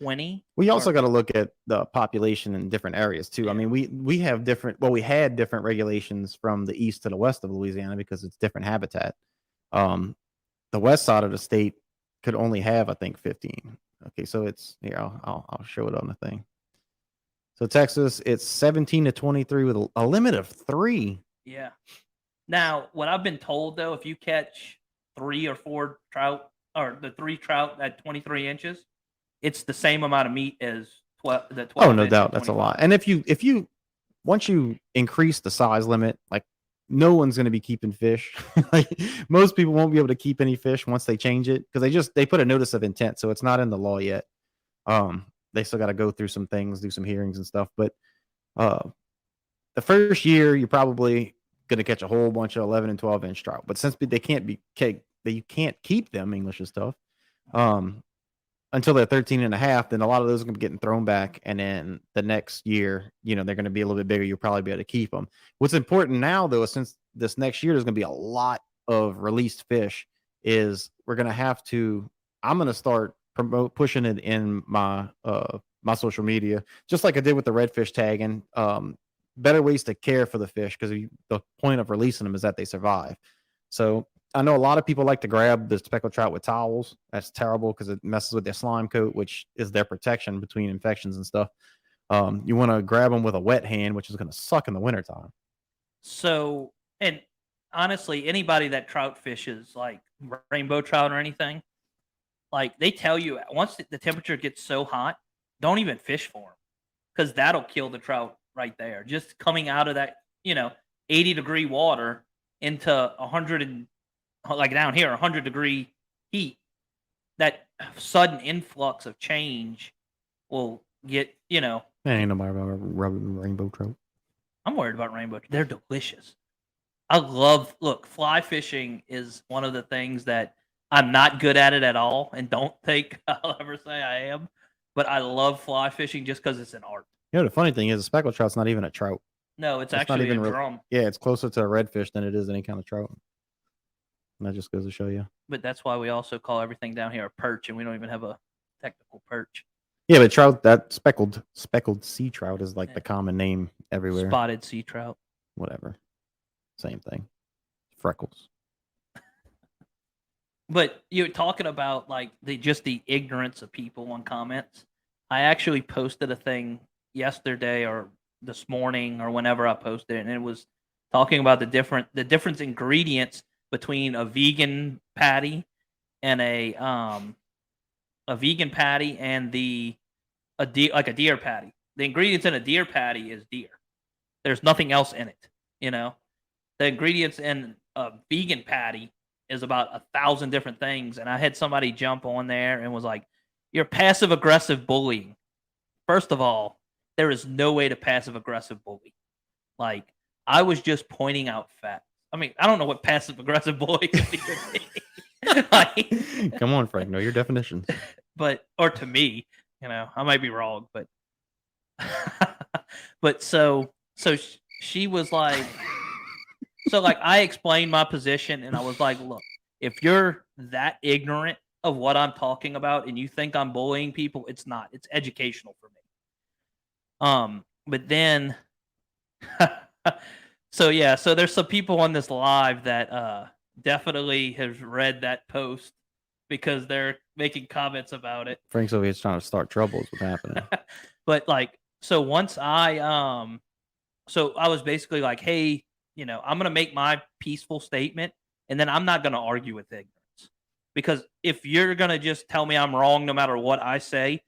20. We also got to look at the population in different areas too. Yeah. I mean, we have different. Well, we had different regulations from the east to the west of Louisiana because it's different habitat. The west side of the state could only have, I think, 15. Okay, so it's here. I'll show it on the thing. So Texas, it's 17 to 23 with a limit of 3. Yeah. Now, what I've been told though, if you catch 3 or 4 trout, or the 3 trout at 23 inches, it's the same amount of meat as the 12. Oh, no doubt, that's a lot. And if you once you increase the size limit, like no one's going to be keeping fish. Like most people won't be able to keep any fish once they change it because they put a notice of intent, so it's not in the law yet. They still got to go through some things, do some hearings and stuff. But the first year, you're probably going to catch a whole bunch of 11 and 12 inch trout. But since they can't you can't keep them, English is tough. Until they're 13 and a half, then a lot of those are going to be getting thrown back. And then the next year, they're going to be a little bit bigger. You'll probably be able to keep them. What's important now, though, since this next year, there's going to be a lot of released fish, is I'm going to start pushing it in my my social media, just like I did with the redfish tagging. Better ways to care for the fish, because the point of releasing them is that they survive. So I know a lot of people like to grab the speckled trout with towels. That's terrible because it messes with their slime coat, which is their protection between infections and stuff. You want to grab them with a wet hand, which is going to suck in the wintertime. So, and honestly, anybody that trout fishes, like rainbow trout or anything, like they tell you once the temperature gets so hot, don't even fish for them, because that'll kill the trout right there. Just coming out of that, 80-degree water into 100 and, like down here, 100-degree heat, that sudden influx of change will get, Ain't nobody rubbing rainbow trout. I'm worried about rainbow. They're delicious. Look, fly fishing is one of the things that I'm not good at it at all, and don't think I'll ever say I am. But I love fly fishing just because it's an art. You know, the funny thing is, a speckled trout's not even a trout. No, it's It's not actually a even real. drum. Yeah, it's closer to a redfish than it is any kind of trout. And that just goes to show you. But that's why we also call everything down here a perch, and we don't even have a technical perch. Yeah, but trout, that speckled sea trout is like the common name everywhere. Spotted sea trout. Whatever. Same thing. Freckles. But you're talking about like the ignorance of people on comments. I actually posted a thing yesterday or this morning or whenever I posted it, and it was talking about the different ingredients between a vegan patty and a vegan patty and a deer patty. The ingredients in a deer patty is deer. There's nothing else in it. You know, the ingredients in a vegan patty is about 1,000 different things. And I had somebody jump on there and was like, "You're passive aggressive bullying." First of all, there is no way to passive aggressive bully. Like, I was just pointing out facts. I mean, I don't know what passive aggressive bullying could be. Like, Come on, Frank. Know your definitions. or to me, I might be wrong, but but she was like, I explained my position and I was like, look, if you're that ignorant of what I'm talking about and you think I'm bullying people, it's not. It's educational for me. But then so there's some people on this live that definitely have read that post because they're making comments about it. Frank's over here trying to start troubles. What's happening? But once I was basically like, hey, I'm gonna make my peaceful statement, and then I'm not gonna argue with ignorance. Because if you're gonna just tell me I'm wrong no matter what I say,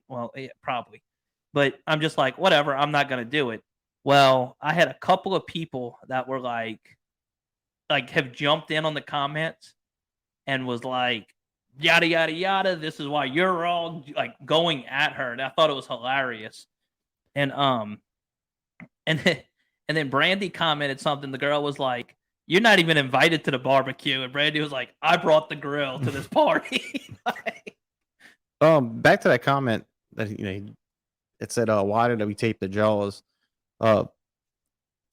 well, yeah, probably. But I'm just like, whatever, I'm not gonna do it. Well, I had a couple of people that were like have jumped in on the comments and was like, yada yada yada, this is why you're wrong, like going at her. And I thought it was hilarious. And and then Brandy commented something. The girl was like, "You're not even invited to the barbecue." And Brandy was like, "I brought the grill to this party." Back to that comment that it said, "Why did we tape the jaws?"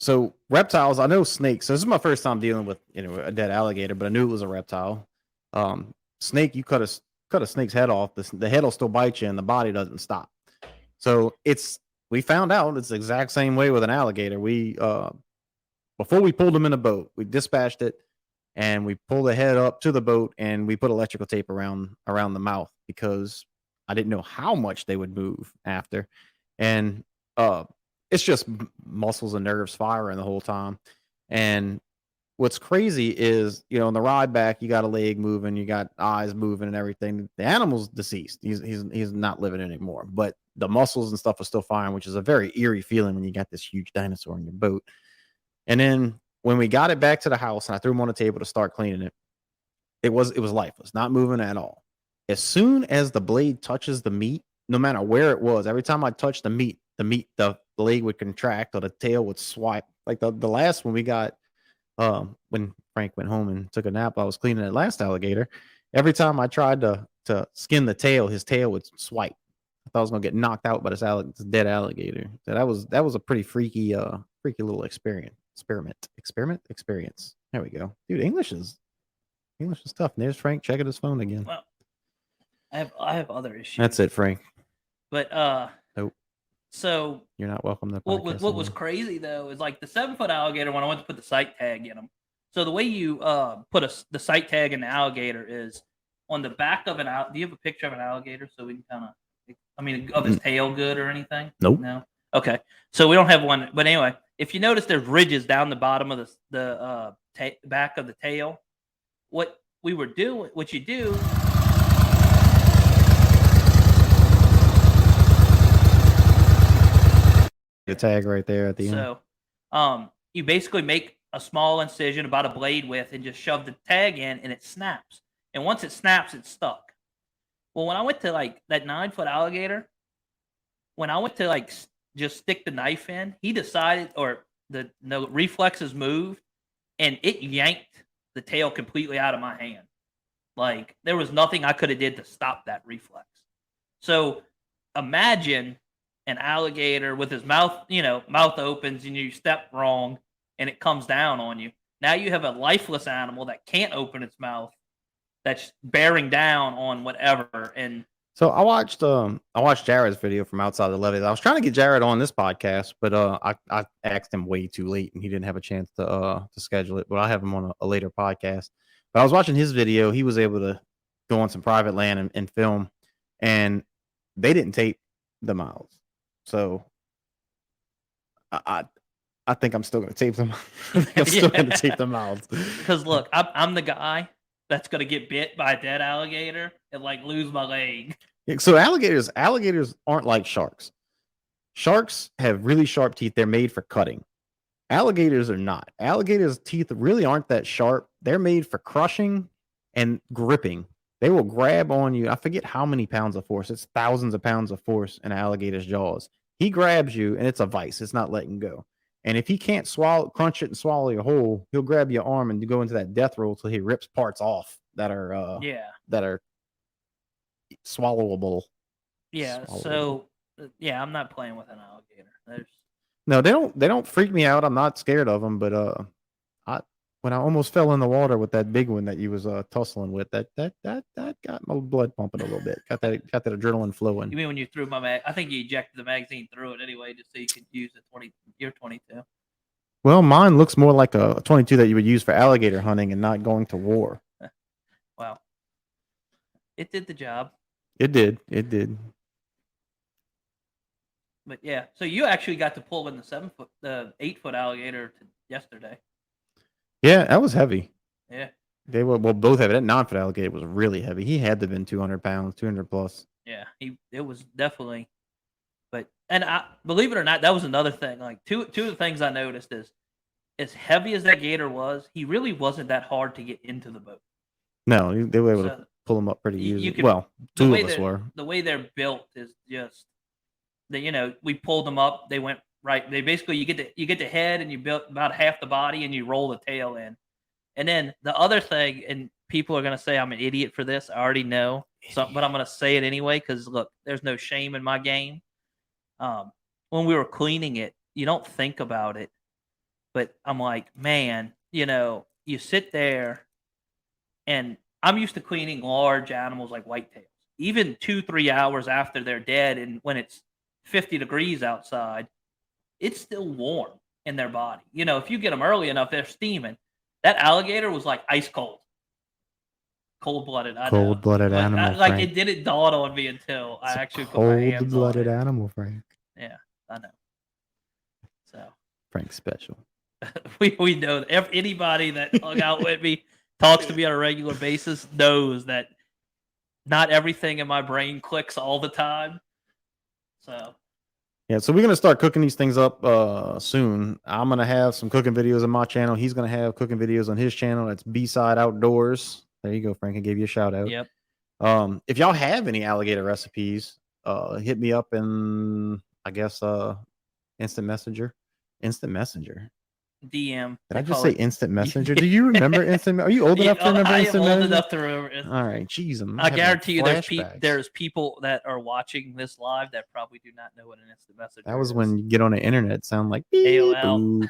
So reptiles, I know snakes. So this is my first time dealing with a dead alligator, but I knew it was a reptile. Snake, you cut a snake's head off, the head will still bite you, and the body doesn't stop. So we found out it's the exact same way with an alligator. We before we pulled them in a boat, we dispatched it, and we pulled the head up to the boat, and we put electrical tape around the mouth because I didn't know how much they would move after, and it's just muscles and nerves firing the whole time. And what's crazy is, on the ride back, you got a leg moving, you got eyes moving and everything. The animal's deceased. He's not living anymore, but the muscles and stuff are still firing, which is a very eerie feeling when you got this huge dinosaur in your boat. And then when we got it back to the house and I threw him on the table to start cleaning it, it was lifeless, not moving at all. As soon as the blade touches the meat, no matter where it was, every time I touched the meat, the leg would contract or the tail would swipe. Like the last one we got, when Frank went home and took a nap, I was cleaning that last alligator. Every time I tried to skin the tail, his tail would swipe. I thought I was gonna get knocked out by this dead alligator. So that was a pretty freaky little experiment. There we go, dude. English is tough. And there's Frank checking his phone again. Well, I have other issues. That's it, Frank. But nope. So you're not welcome to. What was crazy though is like the 7-foot alligator when I went to put the sight tag in them. So the way you put the sight tag in the alligator is on the back of an Do you have a picture of an alligator so we can kind of, of his tail good or anything? Nope. No. Okay. So we don't have one, but anyway, if you notice, there's ridges down the bottom of the back of the tail. What you do. The tag right there at the end. So, you basically make a small incision about a blade width and just shove the tag in, and it snaps. And once it snaps, it's stuck. Well, when I went to that 9-foot alligator, when I went to just stick the knife in. He decided, or the no reflexes moved, and it yanked the tail completely out of my hand. Like there was nothing I could have did to stop that reflex. So imagine an alligator with his mouth, mouth opens and you step wrong and it comes down on you. Now you have a lifeless animal that can't open its mouth that's bearing down on whatever. And So I watched Jared's video from outside the levee. I was trying to get Jared on this podcast, but I asked him way too late and he didn't have a chance to schedule it. But I'll have him on a later podcast. But I was watching his video. He was able to go on some private land and film, and they didn't tape the mouths. So I think I'm still going to tape them. I think I'm still going to tape the mouths. Because look, I'm the guy that's going to get bit by a dead alligator and like lose my leg. So alligators aren't like sharks. Sharks have really sharp teeth. They're made for cutting. Alligators are not. Alligators' teeth really aren't that sharp. They're made for crushing and gripping. They will grab on you. I forget how many pounds of force. It's thousands of pounds of force in an alligator's jaws. He grabs you, and it's a vice. It's not letting go. And if he can't crunch it and swallow you whole, he'll grab your arm and go into that death roll till he rips parts off that are swallowable. Yeah. So I'm not playing with an alligator. No, they don't freak me out. I'm not scared of them, but when I almost fell in the water with that big one that you was tussling with, that got my blood pumping a little bit. Got that adrenaline flowing. You mean when you threw my mag? I think you ejected the magazine through it anyway, just so you could use your 22. Well, mine looks more like a 22 that you would use for alligator hunting and not going to war. Wow, it did the job. It did. But yeah, so you actually got to pull in the 8-foot alligator yesterday. Yeah, that was heavy. Yeah. They were both heavy. That 9-foot alligator was really heavy. He had to have been 200 pounds, 200 plus. Yeah, it was definitely. But believe it or not, that was another thing. Like two of the things I noticed is, as heavy as that gator was, he really wasn't that hard to get into the boat. No, they were able to pull him up pretty easy. Two of us were. The way they're built is just we pulled them up. They went right. They basically you get the head and you built about half the body and you roll the tail in. And then the other thing, and people are gonna say I'm an idiot for this. I already know, but I'm gonna say it anyway because look, there's no shame in my game. When we were cleaning it, you don't think about it, but I'm like, man, you sit there, and I'm used to cleaning large animals like whitetails. Even 2-3 hours after they're dead, and when it's 50 degrees outside, it's still warm in their body. If you get them early enough, they're steaming. That alligator was like ice cold. Cold-blooded. Cold-blooded animal. It didn't dawn on me until I actually put my hands on it. Cold-blooded animal, Frank. Yeah, I know. So Frank's special. we know that if anybody that hung out with me, talks to me on a regular basis, knows that not everything in my brain clicks all the time. So yeah, so we're gonna start cooking these things up soon. I'm gonna have some cooking videos on my channel. He's gonna have cooking videos on his channel. That's B-Side Outdoors. There you go, Frank. I gave you a shout out. Yep. If y'all have any alligator recipes, hit me up in Instant Messenger. DM. Did I just say Instant Messenger? Do you remember Instant? Are you old enough to remember Instant Messenger? I am old enough to remember. All right, jeez. I guarantee you, there's people that are watching this live that probably do not know what an Instant Messenger is. That was when you get on the internet, sound like AOL.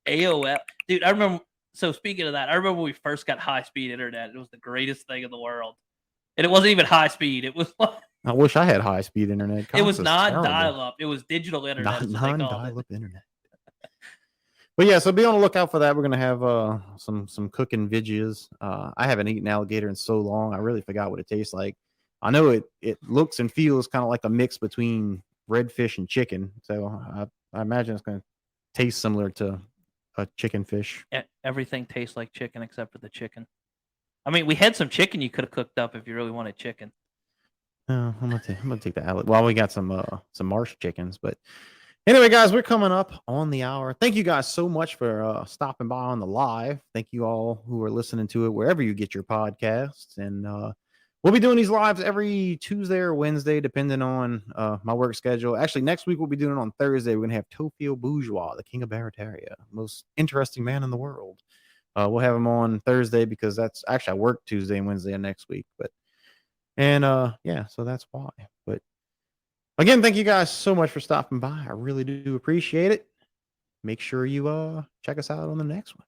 AOL, dude. I remember. So speaking of that, I remember when we first got high-speed internet. It was the greatest thing in the world, and it wasn't even high speed. It was. I wish I had high-speed internet. It was non-dial-up. It was digital internet. Non-dial-up internet. But yeah, so be on the lookout for that. We're gonna have some cooking videos. I haven't eaten alligator in so long. I really forgot what it tastes like. I know it looks and feels kind of like a mix between redfish and chicken. So I imagine it's gonna taste similar to a chicken fish. Everything tastes like chicken except for the chicken. I mean, we had some chicken you could have cooked up if you really wanted chicken. No, I'm gonna take the alligator. Well, we got some marsh chickens, but. Anyway, guys, we're coming up on the hour. Thank you guys so much for stopping by on the live. Thank you all who are listening to it wherever you get your podcasts. And We'll be doing these lives every Tuesday or Wednesday, depending on my work schedule. Actually, next week we'll be doing it on Thursday. We're gonna have Tokyo Bourgeois, the king of Barataria, most interesting man in the world. We'll have him on Thursday because that's actually I work Tuesday and Wednesday of next week. But yeah, so that's why. But again, thank you guys so much for stopping by. I really do appreciate it. Make sure you check us out on the next one.